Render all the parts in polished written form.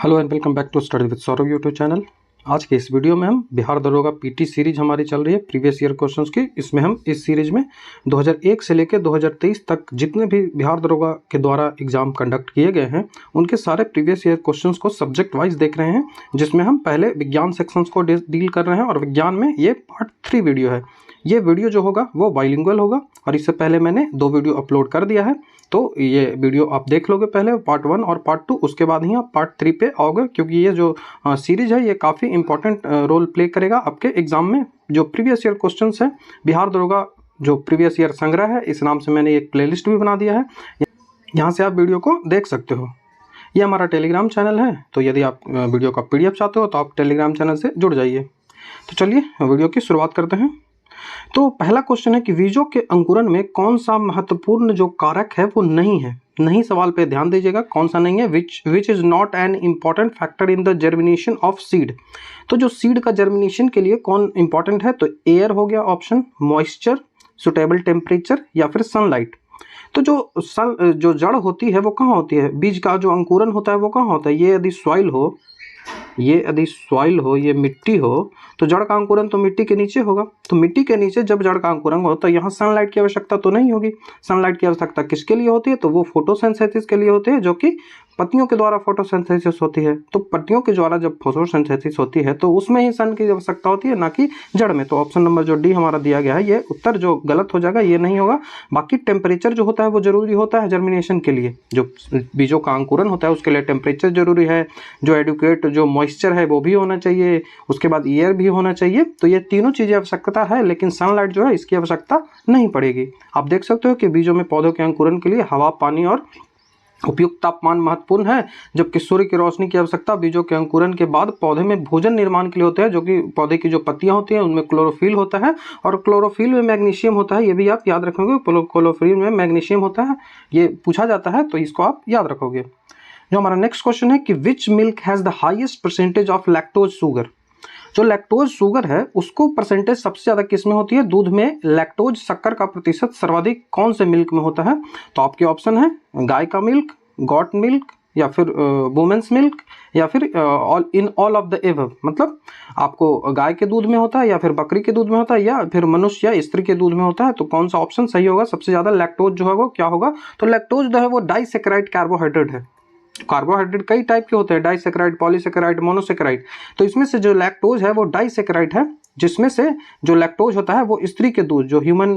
Hello and welcome back to study with Saurabh YouTube channel. आज के इस वीडियो में हम बिहार दरोगा पीटी सीरीज हमारी चल रही है प्रीवियस ईयर क्वेश्चंस की। इसमें हम इस सीरीज में 2001 से लेकर 2023 तक जितने भी बिहार दरोगा के द्वारा एग्जाम कंडक्ट किए गए हैं उनके सारे प्रीवियस ईयर क्वेश्चंस को सब्जेक्ट वाइज देख रहे हैं, जिसमें हम पहले विज्ञान सेक्शंस को डील कर रहे हैं और विज्ञान में ये पार्ट 3 वीडियो है। ये वीडियो जो होगा वो बाइलिंगुअल होगा और इससे पहले मैंने 2 वीडियो अपलोड कर दिया है, तो ये वीडियो आप देख लोगे पहले पार्ट 1 और पार्ट 2, उसके बाद ही आप पार्ट 3 पे आओगे, क्योंकि ये जो सीरीज है ये काफ़ी इंपॉर्टेंट रोल प्ले करेगा आपके एग्जाम में। जो प्रीवियस ईयर क्वेश्चंस है बिहार दरोगा जो प्रीवियस ईयर संग्रह है, इस नाम से मैंने एक प्लेलिस्ट भी बना दिया है, यहाँ से आप वीडियो को देख सकते हो। ये हमारा टेलीग्राम चैनल है, तो यदि आप वीडियो का PDF चाहते हो तो आप टेलीग्राम चैनल से जुड़ जाइए। तो चलिए वीडियो की शुरुआत करते हैं। तो पहला क्वेश्चन है कि बीजों के अंकुरण में कौन सा महत्वपूर्ण जो कारक है वो नहीं है। नहीं सवाल पे ध्यान दीजिएगा, कौन सा नहीं है। Which is not an important factor in the germination of seed. तो जो सीड का जर्मिनेशन के लिए कौन इंपॉर्टेंट है, तो एयर हो गया ऑप्शन, मॉइस्चर, सुटेबल टेम्परेचर या फिर सनलाइट। तो जो जड़ होती है वो कहाँ होती है, बीज का जो अंकुरन होता है वो कहाँ होता है। ये यदि सॉइल हो, ये मिट्टी हो, तो जड़ का अंकुरन तो मिट्टी के नीचे होगा। तो मिट्टी के नीचे जब जड़ का अंकुरन हो तो यहाँ सनलाइट की आवश्यकता तो नहीं होगी। सनलाइट की आवश्यकता किसके लिए होती है, तो वो फोटोसिंथेसिस के लिए होती है, जो कि पत्तियों के द्वारा फोटोसिंथेसिस होती है। तो पत्तियों के द्वारा जब फोटोसिंथेसिस होती है तो उसमें ही सन की आवश्यकता होती है, ना कि जड़ में। तो ऑप्शन नंबर जो डी हमारा दिया गया है, ये उत्तर जो गलत हो जाएगा, ये नहीं होगा। बाकी टेम्परेचर जो होता है वो जरूरी होता है जर्मिनेशन के लिए। जो बीजों का अंकुरन होता है उसके लिए टेम्परेचर जरूरी है, जो एडुकेट जो मॉइस्चर है वो भी होना चाहिए, उसके बाद एयर भी होना चाहिए। तो ये तीनों चीज़ें आवश्यकता है, लेकिन सनलाइट जो है इसकी आवश्यकता नहीं पड़ेगी। आप देख सकते हो कि बीजों में पौधों के अंकुरन के लिए हवा, पानी और उपयुक्त तापमान महत्वपूर्ण है, जबकि सूर्य की रोशनी की आवश्यकता बीजों के अंकुरन के बाद पौधे में भोजन निर्माण के लिए होता है, जो कि पौधे की जो पत्तियां होती हैं उनमें क्लोरोफिल होता है और क्लोरोफिल में मैग्नीशियम होता है। ये भी आप याद रखोगे, क्लोरोफिल में मैग्नीशियम होता है, ये पूछा जाता है, तो इसको आप याद रखोगे। जो हमारा नेक्स्ट क्वेश्चन है कि which milk has the highest percentage of lactose sugar. जो लैक्टोज शुगर है उसको परसेंटेज सबसे ज़्यादा किस में होती है, दूध में लैक्टोज शक्कर का प्रतिशत सर्वाधिक कौन से मिल्क में होता है। तो आपके ऑप्शन है गाय का मिल्क, गॉट मिल्क या फिर वुमेन्स मिल्क या फिर ऑल ऑफ द एबव। मतलब आपको गाय के दूध में होता है या फिर बकरी के दूध में होता है या फिर मनुष्य या स्त्री के दूध में होता है। तो कौन सा ऑप्शन सही होगा, सबसे ज़्यादा लैक्टोज जो है वो क्या होगा। तो लैक्टोज जो है वो डाइसेकेराइड कार्बोहाइड्रेट है। कार्बोहाइड्रेट कई टाइप के होते हैं, डाइसेकेराइड, पॉलीसेकेराइड, मोनोसेकेराइड। तो इसमें से जो लैक्टोज है वो डाइसेकेराइड है, जिसमें से जो लैक्टोज होता है वो स्त्री के दूध, जो ह्यूमन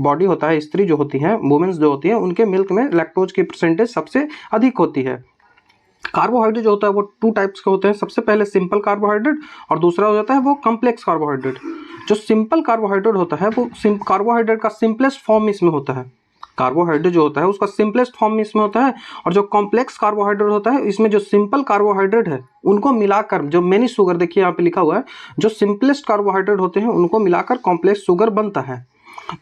बॉडी होता है, स्त्री जो होती है, वुमेन्स जो होती है, उनके मिल्क में लैक्टोज की परसेंटेज सबसे अधिक होती है। कार्बोहाइड्रेट जो होता है वो 2 टाइप्स के होते हैं। सबसे पहले सिंपल कार्बोहाइड्रेट और दूसरा हो जाता है वो कॉम्प्लेक्स कार्बोहाइड्रेट। जो सिंपल कार्बोहाइड्रेट होता है वो कार्बोहाइड्रेट का सिंपलेस्ट फॉर्म इसमें होता है। कार्बोहाइड्रेट जो होता है उसका सिंपलेस्ट फॉर्म इसमें होता है, और जो कॉम्प्लेक्स कार्बोहाइड्रेट होता है इसमें जो सिंपल कार्बोहाइड्रेट है उनको मिलाकर जो मेनी शुगर, देखिए यहाँ पे लिखा हुआ है, जो सिंपलेस्ट कार्बोहाइड्रेट होते हैं उनको मिलाकर कॉम्प्लेक्स शुगर बनता है।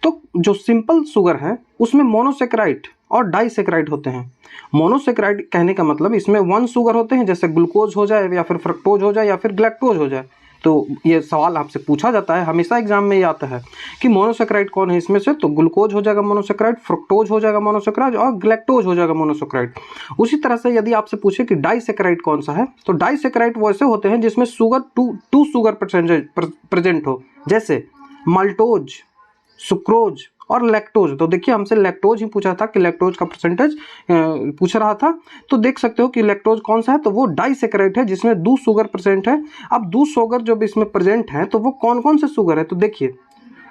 तो जो सिंपल शुगर है उसमें मोनोसेकेराइड और डाइसेकेराइड होते हैं। मोनोसेकेराइड कहने का मतलब इसमें 1 शुगर होते हैं, जैसे ग्लूकोज हो जाए या फिर फ्रक्टोज हो जाए या फिर ग्लैक्टोज हो जाए। तो ये सवाल आपसे पूछा जाता है, हमेशा एग्जाम में ये आता है कि मोनोसेकेराइड कौन है इसमें से, तो ग्लूकोज हो जाएगा मोनोसेकेराइड, फ्रुक्टोज हो जाएगा मोनोसेकेराइड और ग्लैक्टोज हो जाएगा मोनोसेकेराइड। उसी तरह से यदि आपसे पूछे कि डाइसेकेराइड कौन सा है, तो डाइसेकेराइड वैसे होते हैं जिसमें शुगर टू शुगर प्रेजेंट हो, जैसे माल्टोज, सुक्रोज और लैक्टोज। तो देखिए हमसे लैक्टोज ही पूछा था कि लैक्टोज का परसेंटेज पूछ रहा था, तो देख सकते हो कि लैक्टोज कौन सा है, तो वो डाइसेकेराइड है जिसमें 2 शुगर प्रेजेंट है। अब 2 शुगर जब इसमें प्रेजेंट है तो वो कौन कौन से शुगर है, तो देखिए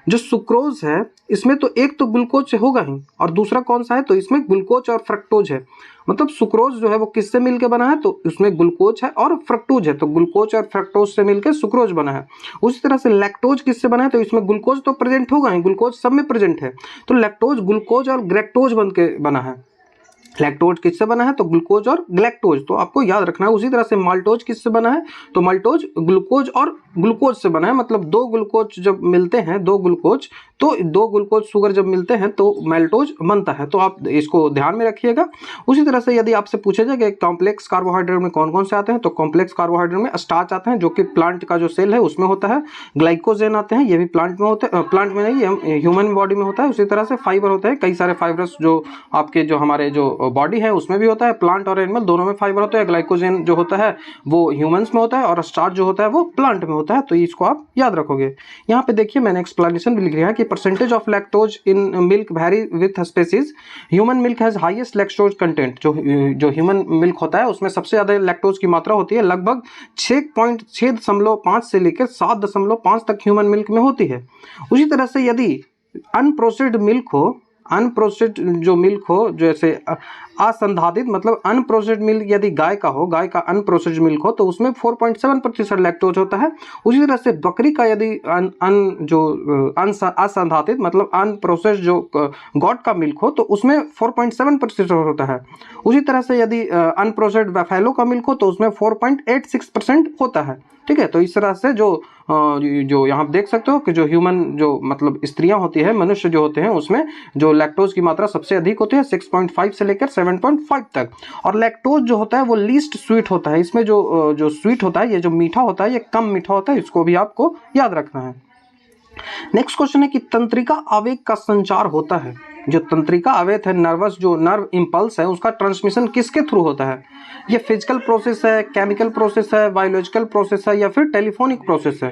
जो सुक्रोज है इसमें तो एक तो ग्लूकोज से होगा ही, और दूसरा कौन सा है, तो इसमें ग्लूकोज और फ्रक्टोज है। मतलब सुक्रोज जो है वो किससे मिलके बना है, तो उसमें ग्लूकोज है और फ्रक्टोज है, तो ग्लूकोज और फ्रक्टोज से मिलकर सुक्रोज बना है। उसी तरह से लैक्टोज किससे बना है, तो इसमें ग्लूकोज तो प्रेजेंट होगा ही, ग्लूकोज सब में प्रेजेंट है, तो लैक्टोज ग्लूकोज और ग्लैक्टोज बन के बना है। लैक्टोज किससे बना है, तो ग्लूकोज और ग्लैक्टोज, तो आपको याद रखना है। उसी तरह से माल्टोज किससे बना है, तो माल्टोज ग्लूकोज और ग्लूकोज से बना है। मतलब 2 ग्लूकोज जब मिलते हैं, 2 ग्लूकोज तो दो ग्लूकोज शुगर जब मिलते हैं तो मैल्टोज बनता है, तो आप इसको ध्यान में रखिएगा। उसी तरह से यदि आपसे पूछा जाए कि कॉम्प्लेक्स कार्बोहाइड्रेट में कौन कौन से आते हैं, तो कॉम्प्लेक्स कार्बोहाइड्रेट में स्टार्च आते हैं जो कि प्लांट का जो सेल है उसमें होता है, ग्लाइकोजेन आते हैं, ये भी प्लांट में होते हैं, प्लांट में नहीं, ह्यूमन बॉडी में होता है। उसी तरह से फाइबर होते हैं, कई सारे फाइबर्स जो आपके जो हमारे जो बॉडी है उसमें भी होता है, प्लांट और एनिमल दोनों में फाइबर होता है। ग्लाइकोजेन जो होता है वो ह्यूमंस में होता है और स्टार्च जो होता है वो प्लांट में होता है, तो इसको आप याद रखोगे। यहाँ पे देखिए मैंने एक्सप्लेनेशन भी लिख दिया है कि percentage of lactose in milk vary with species, human milk has highest lactose content. जो ह्यूमन मिल्क होता है उसमें सबसे ज्यादा लैक्टोज की मात्रा होती है, लगभग 6.5 से लेकर 7.5 तक ह्यूमन मिल्क में होती है। उसी तरह से यदि अनप्रोसेस्ड मिल्क हो, अनप्रोसेस्ड जो मिल्क हो, जैसे असंधारित मतलब अनप्रोसेस्ड मिल्क यदि गाय का हो, गाय का अनप्रोसेस्ड मिल्क हो तो उसमें 4.7% लैक्टोज होता है। उसी तरह से बकरी का यदि असंधारित मतलब अनप्रोसेस्ड जो गॉट का मिल्क हो तो उसमें 4.7% होता है। उसी तरह से यदि अनप्रोसेस्ड बफेलो का मिल्क हो तो उसमें 4.86% होता है। ठीक है, तो इस तरह से जो यहाँ देख सकते हो कि जो ह्यूमन जो मतलब स्त्रियां होती है, मनुष्य जो होते हैं उसमें जो लैक्टोज की मात्रा सबसे अधिक होती है 6.5 से लेकर 7.5 तक। और लैक्टोज जो होता है वो लीस्ट स्वीट होता है, इसमें जो स्वीट होता है, ये जो मीठा होता है ये कम मीठा होता है, इसको भी आपको याद रखना है। नेक्स्ट क्वेश्चन है कि तंत्रिका आवेग का संचार होता है, जो तंत्रिका आवेग है, नर्वस जो नर्व इंपल्स है उसका ट्रांसमिशन किसके थ्रू होता है? ये फिजिकल प्रोसेस है, केमिकल प्रोसेस है, बायोलॉजिकल प्रोसेस है या फिर टेलीफोनिक प्रोसेस है?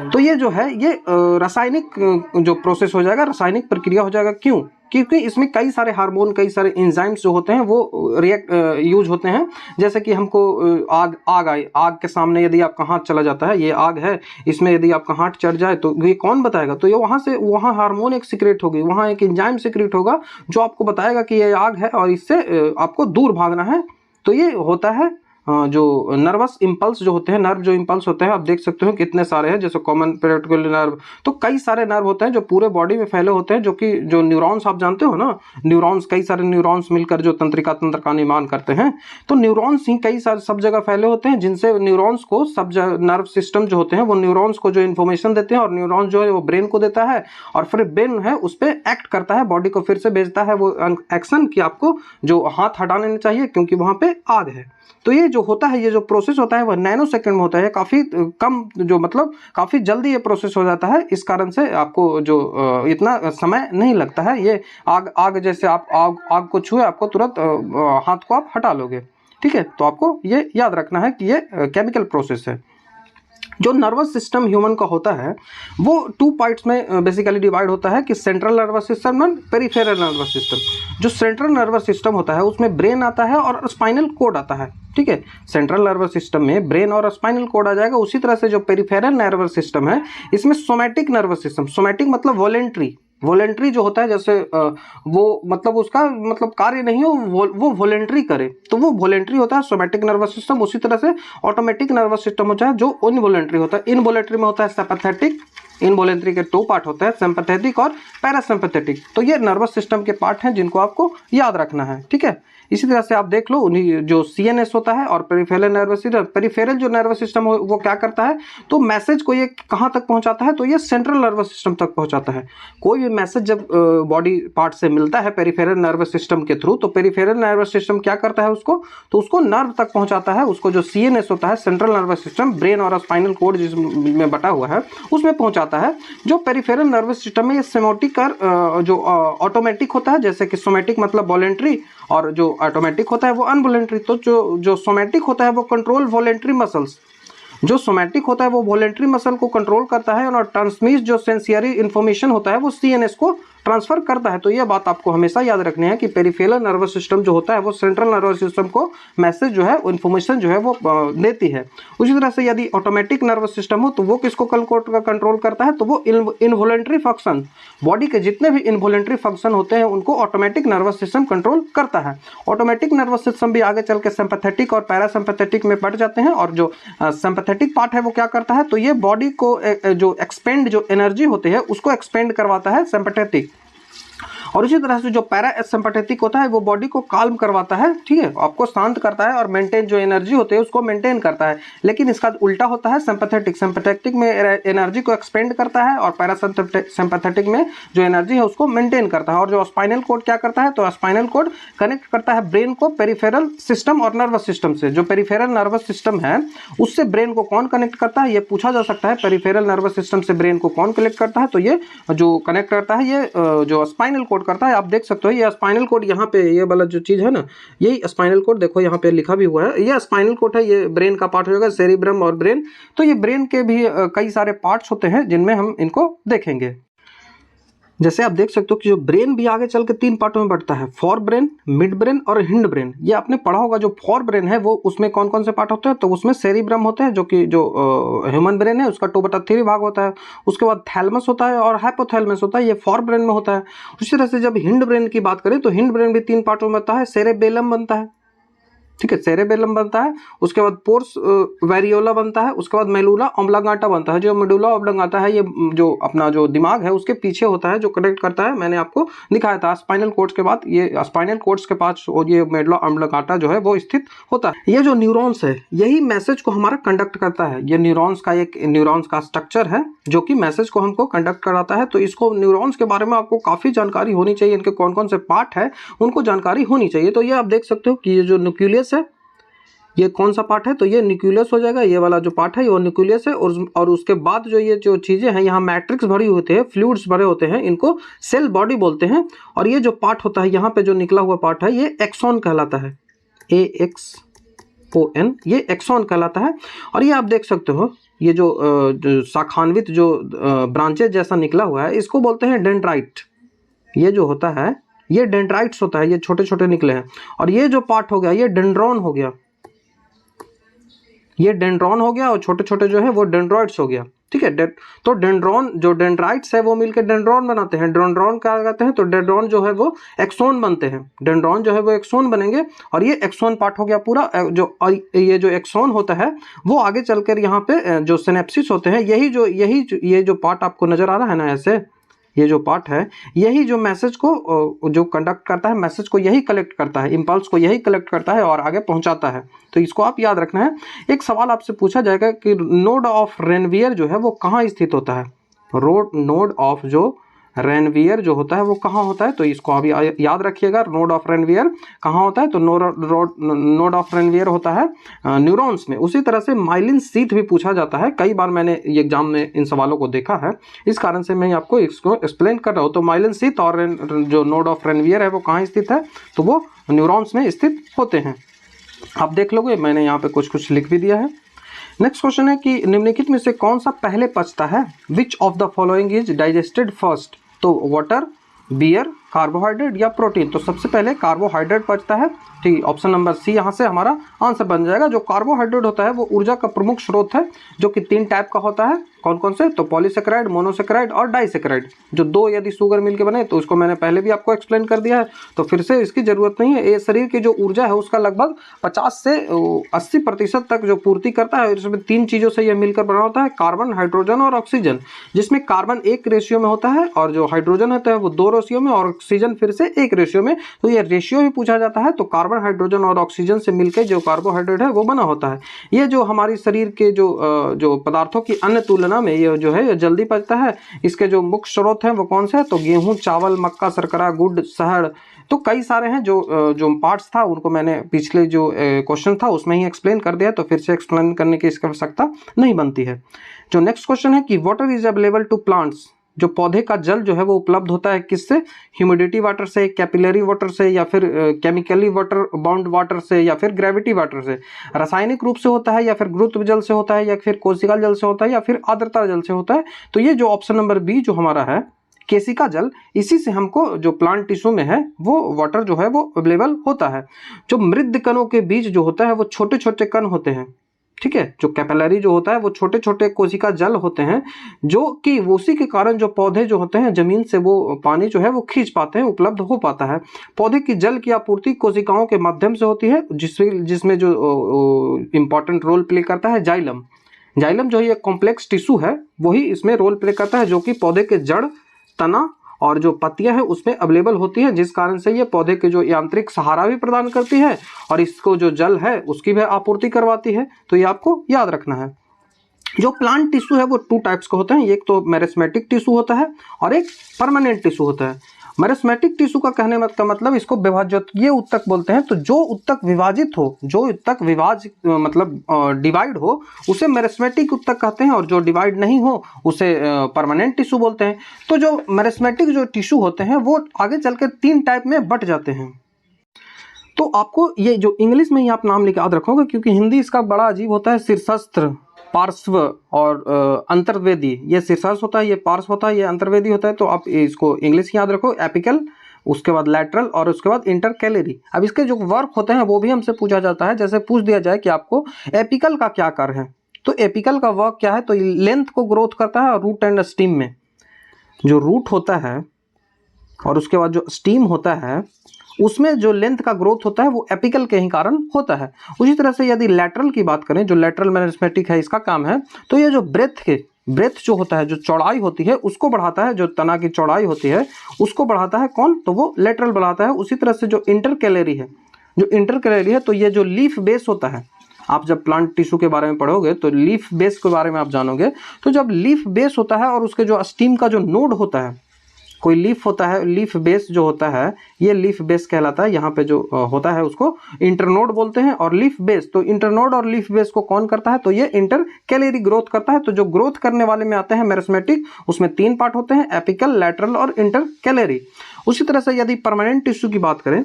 तो ये जो है ये रासायनिक जो प्रोसेस हो जाएगा, रासायनिक प्रक्रिया हो जाएगा। क्यों? क्योंकि इसमें कई सारे हार्मोन, कई सारे एंजाइम्स जो होते हैं वो यूज होते हैं। जैसे कि हमको आग आई, आग के सामने यदि आपका हाथ चला जाता है, ये आग है, इसमें यदि आपका हाथ चढ़ जाए तो ये कौन बताएगा? तो ये वहाँ हार्मोन एक सीक्रेट होगी, वहाँ एक एंजाइम सीक्रेट होगा जो आपको बताएगा कि ये आग है और इससे आपको दूर भागना है। तो ये होता है जो नर्वस इंपल्स जो होते हैं, नर्व जो इंपल्स होते हैं, आप देख सकते हो कितने सारे हैं, जैसे कॉमन पेरिफेरल नर्व, तो कई सारे नर्व होते हैं जो पूरे बॉडी में फैले होते हैं, जो कि जो न्यूरॉन्स आप जानते हो ना, न्यूरॉन्स, कई सारे न्यूरॉन्स मिलकर जो तंत्रिका तंत्र का निर्माण करते हैं। तो न्यूरॉन्स ही कई सारे सब जगह फैले होते हैं, जिनसे न्यूरॉन्स को सब नर्व सिस्टम जो होते हैं वो न्यूरॉन्स को जो इन्फॉर्मेशन देते हैं, और न्यूरॉन्स जो है वो ब्रेन को देता है, और फिर ब्रेन है उस पर एक्ट करता है, बॉडी को फिर से भेजता है वो एक्शन कि आपको जो हाथ हटा लेना चाहिए क्योंकि वहां पे आग है। तो ये जो होता है, ये जो प्रोसेस होता है वह नैनो सेकंड में होता है, काफ़ी कम, जो मतलब काफ़ी जल्दी ये प्रोसेस हो जाता है। इस कारण से आपको जो इतना समय नहीं लगता है। ये आग जैसे आप आग को छुए आपको तुरंत हाथ को आप हटा लोगे। ठीक है, तो आपको ये याद रखना है कि ये केमिकल प्रोसेस है। जो नर्वस सिस्टम ह्यूमन का होता है वो 2 पार्ट्स में बेसिकली डिवाइड होता है कि सेंट्रल नर्वस सिस्टम और पेरिफेरल नर्वस सिस्टम। जो सेंट्रल नर्वस सिस्टम होता है उसमें ब्रेन आता है और स्पाइनल कोड आता है। ठीक है, सेंट्रल नर्वस सिस्टम में ब्रेन और स्पाइनल कोड आ जाएगा। उसी तरह से जो पेरिफेरल नर्वस सिस्टम है इसमें सोमैटिक नर्वस सिस्टम, सोमैटिक मतलब वॉलेंट्री जो होता है, जैसे वो मतलब उसका मतलब कार्य नहीं हो, वो वॉलेंट्री करे तो वो वॉलेंट्री होता है सोमैटिक नर्वस सिस्टम। उसी तरह से ऑटोमेटिक नर्वस सिस्टम होता है जो इनवॉलेंट्री होता है। इनवॉलेंट्री में होता है सिंपैथेटिक, इनवॉलेंट्री के 2 पार्ट होते हैं, सिंपैथेटिक और पैरासिम्पैथेटिक। तो ये नर्वस सिस्टम के पार्ट हैं जिनको आपको याद रखना है। ठीक है, इसी तरह से आप देख लो उन्हीं जो CNS होता है और पेरिफेरल नर्वस सिस्टम, पेरिफेरल जो नर्वस सिस्टम वो क्या करता है, तो मैसेज को ये कहाँ तक पहुंचाता है, तो ये सेंट्रल नर्वस सिस्टम तक पहुंचाता है। कोई भी मैसेज जब बॉडी पार्ट से मिलता है पेरिफेरल नर्वस सिस्टम के थ्रू, तो पेरिफेरल नर्वस सिस्टम क्या करता है उसको, तो उसको नर्व तक पहुंचाता है। उसको जो CNS होता है, सेंट्रल नर्वस सिस्टम, ब्रेन और स्पाइनल कोड जिसमें बटा हुआ है उसमें पहुंचाता है। जो पेरिफेरल नर्वस सिस्टम में ये सेमोटिक और जो ऑटोमेटिक होता है, जैसे कि सोमैटिक मतलब वॉलेंट्री और जो ऑटोमेटिक होता है वो अनवॉलेंट्री। तो जो सोमैटिक होता है वो कंट्रोल वॉलेंट्री मसल्स, जो सोमैटिक होता है वो वॉलेंट्री मसल को कंट्रोल करता है, और ट्रांसमिट जो सेंसियरी इन्फॉर्मेशन होता है वो CNS को ट्रांसफर करता है। तो ये बात आपको हमेशा याद रखनी है कि पेरिफेरल नर्वस सिस्टम जो होता है वो सेंट्रल नर्वस सिस्टम को मैसेज जो है, इन्फॉर्मेशन जो है वो देती है। उसी तरह से यदि ऑटोमेटिक नर्वस सिस्टम हो तो वो किसको कंट्रोल करता है, तो वो इनवॉलेंट्री फंक्शन, बॉडी के जितने भी इनवॉलेंट्री फंक्शन होते हैं उनको ऑटोमेटिक नर्वस सिस्टम कंट्रोल करता है। ऑटोमेटिक नर्वस सिस्टम भी आगे चल के सिंपैथेटिक और पैरासिम्पैथेटिक में बढ़ जाते हैं। और जो सिंपैथेटिक पार्ट है वो क्या करता है, तो ये बॉडी को जो एक्सपेंड जो एनर्जी होती है उसको एक्सपेंड करवाता है सिंपैथेटिक। और इसी तरह से जो पैरा सिंपैथेटिक होता है वो बॉडी को काल्म करवाता है, ठीक है, आपको शांत करता है और मेंटेन जो एनर्जी होती है उसको मेंटेन करता है। लेकिन इसका उल्टा होता है सिंपैथेटिक, सिंपैथेटिक में एनर्जी को एक्सपेंड करता है और पैरा सिंपैथेटिक में जो एनर्जी है उसको मेंटेन करता है। और जो स्पाइनल कोड क्या करता है, तो स्पाइनल कोड कनेक्ट करता है ब्रेन को पेरिफेरल सिस्टम और नर्वस सिस्टम से। जो पेरिफेरल नर्वस सिस्टम है उससे ब्रेन को कौन कनेक्ट करता है, ये पूछा जा सकता है। पेरिफेरल नर्वस सिस्टम से ब्रेन को कौन कनेक्ट करता है, तो ये जो कनेक्ट करता है ये जो स्पाइनल कोड करता है। आप देख सकते हो ये स्पाइनल कोड, यहाँ पे ये वाला जो चीज है ना, यही स्पाइनल कोड, देखो यहाँ पे लिखा भी हुआ है, ये स्पाइनल कोड है, ये ब्रेन का पार्ट हो जाएगा, सेरिब्रम और ब्रेन। तो ये ब्रेन के भी कई सारे पार्ट्स होते हैं जिनमें हम इनको देखेंगे। जैसे आप देख सकते हो कि जो ब्रेन भी आगे चल के 3 पार्टों में बढ़ता है, फोर ब्रेन, मिड ब्रेन और हिंड ब्रेन। ये आपने पढ़ा होगा। जो फोर ब्रेन है वो उसमें कौन कौन से पार्ट होते हैं, तो उसमें सेरिब्रम होते हैं जो कि जो ह्यूमन ब्रेन है उसका 2/3 भाग होता है। उसके बाद थैलमस होता है और हाइपोथैलेमस होता है, ये फोर ब्रेन में होता है। उसी तरह से जब हिंड ब्रेन की बात करें तो हिंड ब्रेन भी 3 पार्टों में बनता है। सेरेबेलम बनता है, ठीक है, सेरेबेलम बनता है, उसके बाद पोर्स वेरियोला बनता है, उसके बाद मेडुला ऑब्लांगाटा बनता है। जो मेडुला ऑब्लांगाटा है ये जो अपना जो दिमाग है उसके पीछे होता है, जो कनेक्ट करता है, मैंने आपको दिखाया था। स्पाइनल कोड्स के बाद ये स्पाइनल कोड्स के पास और ये मेडुला ऑब्लांगाटा जो है वो स्थित होता है। ये जो न्यूरॉन्स है यही मैसेज को हमारा कंडक्ट करता है। ये न्यूरॉन्स का स्ट्रक्चर है जो कि मैसेज को हमको कंडक्ट कराता है। तो इसको न्यूरॉन्स के बारे में आपको काफी जानकारी होनी चाहिए, इनके कौन कौन से पार्ट है उनको जानकारी होनी चाहिए। तो ये आप देख सकते हो कि ये जो न्यूक्लियस है ये कौन सा पार्ट है, तो ये न्यूक्लियस हो जाएगा। ये वाला जो पार्ट है वो न्यूक्लियस है। और उसके बाद जो ये जो चीजें हैं यहाँ मैट्रिक्स भरी होते हैं, फ्लूइड्स भरे होते हैं, इनको सेल बॉडी बोलते हैं। और ये जो पार्ट होता है यहाँ पे जो निकला हुआ पार्ट है ये एक्सॉन कहलाता है, AXON, ये एक्सॉन कहलाता है। और ये आप देख सकते हो ये जो शाखान्वित जो ब्रांचेज जैसा निकला हुआ है इसको बोलते हैं डेंड्राइट। ये जो होता है ये डेंड्राइट्स होता है, ये छोटे छोटे निकले हैं। और ये जो पार्ट हो गया ये डेंड्रॉन हो गया, ये डेंड्रॉन हो गया, और छोटे छोटे जो है वो डेंड्रॉइड्स हो गया, ठीक है। तो डेंड्रॉन जो डेंड्राइट्स है वो मिलकर डेंड्रॉन बनाते हैं। डेंड्रॉन क्या कहते हैं, तो डेंड्रॉन जो है वो एक्सोन बनते हैं। डेंड्रॉन जो है वो एक्सोन बनेंगे और ये एक्सोन पार्ट हो गया पूरा। ये जो एक्सोन होता है वो आगे चलकर यहाँ पे जो सिनेप्सिस होते हैं, ये जो पार्ट आपको नजर आ रहा है ना ऐसे, ये जो पार्ट है यही जो मैसेज को जो कंडक्ट करता है, मैसेज को यही कलेक्ट करता है, इंपल्स को यही कलेक्ट करता है और आगे पहुंचाता है। तो इसको आप याद रखना है। एक सवाल आपसे पूछा जाएगा कि नोड ऑफ रेनवियर जो है वो कहाँ स्थित होता है। नोड ऑफ जो रेनवियर जो होता है वो कहाँ होता है, तो इसको आप याद रखिएगा। नोड ऑफ रेनवियर कहाँ होता है, तो नोड ऑफ रेनवियर होता है न्यूरॉन्स में। उसी तरह से माइलिन शीथ भी पूछा जाता है, कई बार मैंने एग्जाम में इन सवालों को देखा है, इस कारण से मैं आपको इसको एक्सप्लेन कर रहा हूँ। तो माइलिन शीथ और जो नोड ऑफ रेनवियर है वो कहाँ स्थित है, तो वो न्यूरॉन्स में स्थित होते हैं। आप देख लोगे मैंने यहाँ पे कुछ लिख भी दिया है। नेक्स्ट क्वेश्चन है कि निम्नलिखित में से कौन सा पहले पचता है, which of the following is digested first, तो वाटर, बियर, कार्बोहाइड्रेट या प्रोटीन। तो सबसे पहले कार्बोहाइड्रेट पचता है, ठीक, ऑप्शन नंबर सी यहाँ से हमारा आंसर बन जाएगा। जो कार्बोहाइड्रेट होता है वो ऊर्जा का प्रमुख स्रोत है, जो कि 3 टाइप का होता है। कौन कौन से, तो पॉलीसेकेराइड, मोनोसेकेराइड और डाइसेकेराइड। जो 2 यदि शुगर मिलके बने तो उसको मैंने पहले भी आपको एक्सप्लेन कर दिया है, तो फिर से इसकी जरूरत नहीं है। ये शरीर की जो ऊर्जा है उसका लगभग 50 से 80% तक जो पूर्ति करता है। इसमें 3 चीज़ों से यह मिलकर बना होता है, कार्बन, हाइड्रोजन और ऑक्सीजन, जिसमें कार्बन 1 रेशियो में होता है और जो हाइड्रोजन होता है वो 2 रेशियो में और ऑक्सीजन फिर से 1 रेशियो में। तो ये रेशियो ही पूछा जाता है। तो कार्बन, हाइड्रोजन और ऑक्सीजन से मिलकर जो कार्बोहाइड्रेट है वो बना होता है। ये जो हमारी शरीर के जो पदार्थों की अन्य तुलना में ये जो है जल्दी पचता है। इसके जो मुख्य स्रोत हैं वो कौन से हैं, तो गेहूं, चावल, मक्का, शर्करा, गुड़, शहद। तो कई सारे हैं जो पार्ट्स था उनको मैंने पिछले जो क्वेश्चन था उसमें ही एक्सप्लेन कर दिया, तो फिर से एक्सप्लेन करने की इसकी आवश्यकता नहीं बनती है। जो नेक्स्ट क्वेश्चन है कि water is available to plants, जो पौधे का जल जो है वो उपलब्ध होता है किससे, ह्यूमिडिटी वाटर से, कैपिलरी वाटर से, या फिर केमिकली वाटर बाउंड वाटर से, या फिर ग्रेविटी वाटर से। रासायनिक रूप से होता है, या फिर गुरुत्व जल से होता है, या फिर कोशिका जल से होता है, या फिर आर्द्रता जल से होता है। तो ये जो ऑप्शन नंबर बी जो हमारा है केशिका जल, इसी से हमको जो प्लांट टिश्यू में है वो वाटर जो है वो अवेलेबल होता है। जो मृद कणों के बीच जो होता है वो छोटे छोटे कण होते हैं, ठीक है। जो कैपिलरी जो होता है वो छोटे छोटे कोशिका जल होते हैं, जो कि उसी के कारण जो पौधे जो होते हैं जमीन से वो पानी जो है वो खींच पाते हैं, उपलब्ध हो पाता है। पौधे की जल की आपूर्ति कोशिकाओं के माध्यम से होती है, जिसमें जो इम्पोर्टेंट रोल प्ले करता है जाइलम। जाइलम जो ये कॉम्प्लेक्स टिश्यू है वही इसमें रोल प्ले करता है, जो कि पौधे के जड़, तना और जो पत्तियां हैं उसमें अवेलेबल होती है, जिस कारण से ये पौधे के जो यांत्रिक सहारा भी प्रदान करती है और इसको जो जल है उसकी भी आपूर्ति करवाती है। तो ये आपको याद रखना है। जो प्लांट टिश्यू है वो 2 टाइप्स के होते हैं, एक तो मेरिस्मेटिक टिश्यू होता है और एक परमानेंट टिश्यू होता है। मेरिस्मेटिक टिश्यू का कहने का मतलब इसको विभाजित, ये उत्तक बोलते हैं, तो जो उत्तक विभाजित हो, जो उत्तक मतलब डिवाइड हो उसे मेरिस्मेटिक उत्तक कहते हैं, और जो डिवाइड नहीं हो उसे परमानेंट टिश्यू बोलते हैं। तो जो मेरिस्मेटिक जो टिश्यू होते हैं वो आगे चल के 3 टाइप में बट जाते हैं। तो आपको ये जो इंग्लिश में ही आप नाम लिख याद रखोगे, क्योंकि हिंदी इसका बड़ा अजीब होता है, शीर्षस्त्र, पार्श्व और अंतर्वेदी। ये शीर्षस्त्र होता है, ये पार्श्व होता है, ये अंतर्वेदी होता है। तो आप इसको इंग्लिश याद रखो, एपिकल, उसके बाद लैटरल और उसके बाद इंटरकैलरी। अब इसके जो वर्क होते हैं वो भी हमसे पूछा जाता है। जैसे पूछ दिया जाए कि आपको एपिकल का क्या कार्य है, तो एपिकल का वर्क क्या है, तो लेंथ को ग्रोथ करता है और रूट एंड स्टीम में जो रूट होता है और उसके बाद जो स्टीम होता है उसमें जो लेंथ का ग्रोथ होता है वो एपिकल के ही कारण होता है। उसी तरह से यदि लैटरल की बात करें, जो लैटरल मेरिस्मेटिक है इसका काम है, तो ये जो ब्रेथ जो होता है, जो चौड़ाई होती है उसको बढ़ाता है, जो तना की चौड़ाई होती है उसको बढ़ाता है कौन, तो वो लैटरल बढ़ाता है। उसी तरह से जो इंटरकैलरी है, तो ये जो लीफ बेस होता है, आप जब प्लांट टिश्यू के बारे में पढ़ोगे तो लीफ बेस के बारे में आप जानोगे। तो जब लीफ बेस होता है और उसके जो स्टीम का जो नोड होता है, कोई लीफ होता है, लीफ बेस जो होता है ये लीफ बेस कहलाता है। यहाँ पे जो होता है उसको इंटरनोड बोलते हैं और लीफ बेस। तो इंटरनोड और लीफ बेस को कौन करता है, तो ये इंटरकैलरी ग्रोथ करता है। तो जो ग्रोथ करने वाले में आते हैं मेरिस्मेटिक, उसमें 3 पार्ट होते हैं, एपिकल, लैटरल और इंटरकैलरी। उसी तरह से यदि परमानेंट टिश्यू की बात करें,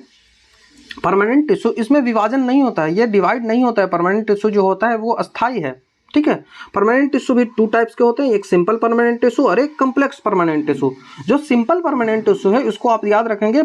परमानेंट टिश्यू इसमें विभाजन नहीं होता है, ये डिवाइड नहीं होता है। परमानेंट टिश्यू जो होता है वो अस्थाई है, ठीक है। परमानेंट टिश्यू भी 2 टाइप्स के होते हैं, एक सिंपल परमानेंट टिश्यू और एक कॉम्प्लेक्स परमानेंट टिश्यू। जो सिंपल परमानेंट टिश्यू है उसको आप याद रखेंगे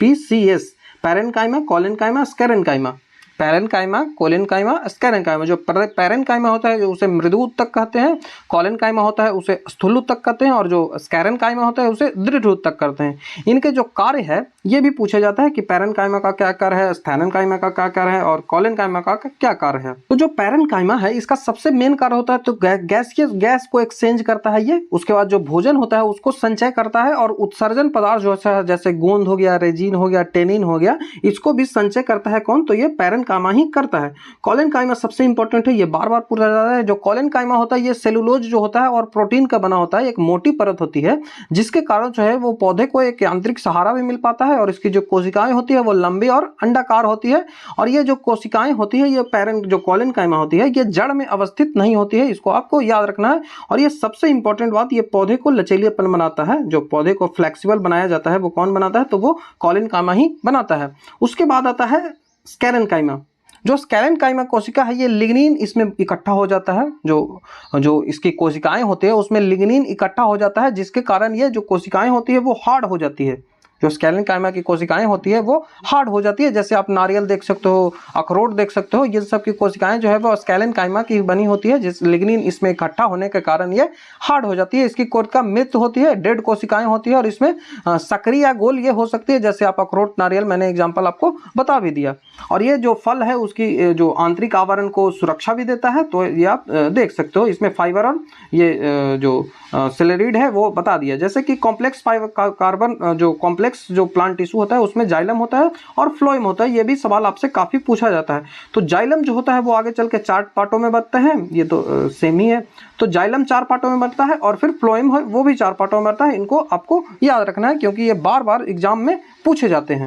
PCS, parenchyma, collenchyma, sclerenchyma. Parenchyma, collenchyma, sclerenchyma. जो पैरेन्काइमा होता है जो उसे मृदु उत्तक कहते हैं, कोलेनकाइमा होता है उसे स्थूल उत्तक कहते हैं, और जो स्क्लेरेन्काइमा होता है उसे दृढ़ उत्तक कहते हैं। इनके जो कार्य है ये भी पूछा जाता है कि पैरेन्काइमा का क्या कार्य है, स्थैलेन्काइमा का क्या कार्य है और कोलेनकाइमा का क्या कार्य है। तो जो पैरेन्काइमा है इसका सबसे मेन कार्य होता है तो गैस को एक्सचेंज करता है ये। उसके बाद जो भोजन होता है उसको संचय करता है, और उत्सर्जन पदार्थ जो है जैसे गोंद हो गया, रेजिन हो गया, टेनिन हो गया, इसको भी संचय करता है कौन, तो ये पैरेन्काइमा ही करता है। कोलेनकाइमा सबसे इंपॉर्टेंट है, ये बार बार पूछा जाता है। जो कोलेनकाइमा होता है ये सेलुलोज जो होता है और प्रोटीन का बना होता है, एक मोटी परत होती है जिसके कारण जो है वो पौधे को एक यांत्रिक सहारा भी मिल पाता है, और इसकी जो कोशिकाएं होती है वो लंबी और अंडाकार होती है। और ये जो कोशिकाएं होती है ये जो कोलेनकाइमा होती है ये जड़ में अवस्थित नहीं होती है, इसको आपको याद रखना है। और ये सबसे इंपॉर्टेंट बात, ये पौधे को लचीलापन बनाता है, जो पौधे को फ्लेक्सिबल बनाया जाता है वो कौन बनाता है, तो वो कोलेनकाइमा ही बनाता है। उसके बाद आता है स्क्लेरेन्काइमा। जो स्क्लेरेन्काइमा कोशिका है ये लिग्निन इसमें इकट्ठा हो जाता है, जो इसकी कोशिकाएं होती है उसमें लिग्निन इकट्ठा हो जाता है, जिसके कारण ये जो कोशिकाएं होती है वो हार्ड हो जाती है। जो स्क्लेरेन्काइमा की कोशिकाएं होती है वो हार्ड हो जाती है। जैसे आप नारियल देख सकते हो, अखरोट देख सकते हो, ये सब की कोशिकाएं जो है वो स्क्लेरेन्काइमा की बनी होती है, जिस लिग्निन इसमें इकट्ठा होने के कारण ये हार्ड हो जाती है। इसकी कोशिका मृत होती है, डेड कोशिकाएं होती है, और इसमें सक्रिय या गोल ये हो सकती है, जैसे आप अखरोट, नारियल, मैंने एग्जाम्पल आपको बता भी दिया। और ये जो फल है उसकी जो आंतरिक आवरण को सुरक्षा भी देता है, तो ये आप देख सकते हो। इसमें फाइबर और ये जो सेलेरिड है वो बता दिया। जैसे कि कॉम्प्लेक्स कार्बन, जो कॉम्प्लेक्स जो प्लांट टिश्यू होता है उसमें जाइलम होता है और फ्लोएम होता है। ये भी सवाल आपसे काफी पूछा जाता है। तो जाइलम जो होता है वो आगे चल के 4 पार्टों में बंटते हैं, ये तो सेम ही है। तो जाइलम 4 पार्टों में बंटता है, और फिर फ्लोएम है वो भी 4 पार्टों में बंटता है। इनको आपको याद रखना है क्योंकि ये बार बार एग्जाम में पूछे जाते हैं।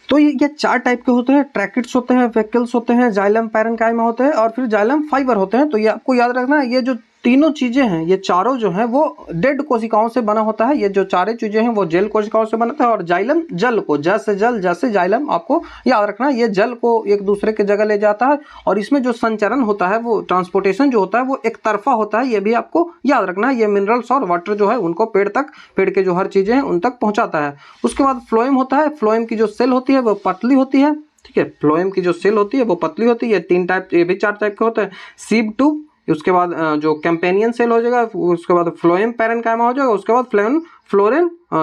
तो ये 4 टाइप के होते हैं, ट्रैकिड्स होते हैं, वेक्यूल्स होते हैं, जाइलम, पैरेन्काइमा होते हैं, और फिर जाइलम फाइबर होते हैं। तो ये आपको याद रखना है, ये जो तीनों चीजें हैं ये चारों जो हैं वो डेड कोशिकाओं से बना होता है। ये जो 4 चीजें हैं वो जेल कोशिकाओं से बनता है, और जाइलम जल को, जैसे जल जैसे जाइलम, आपको याद रखना है। ये जल को एक दूसरे के जगह ले जाता है, और इसमें जो संचरण होता है वो ट्रांसपोर्टेशन जो होता है वो एक तरफा होता है, ये भी आपको याद रखना है। ये मिनरल्स और वाटर जो है उनको पेड़ के जो हर चीजें हैं उन तक पहुंचाता है। उसके बाद फ्लोएम होता है। फ्लोएम की जो सेल होती है वो पतली होती है, ठीक है। फ्लोएम की जो सेल होती है वो पतली होती है। 3 टाइप, ये भी 4 टाइप के होते हैं। सीब ट्यूब, उसके बाद जो कैंपेनियन सेल हो जाएगा, उसके बाद फ्लोएम पैरेन्काइमा हो जाएगा, उसके बाद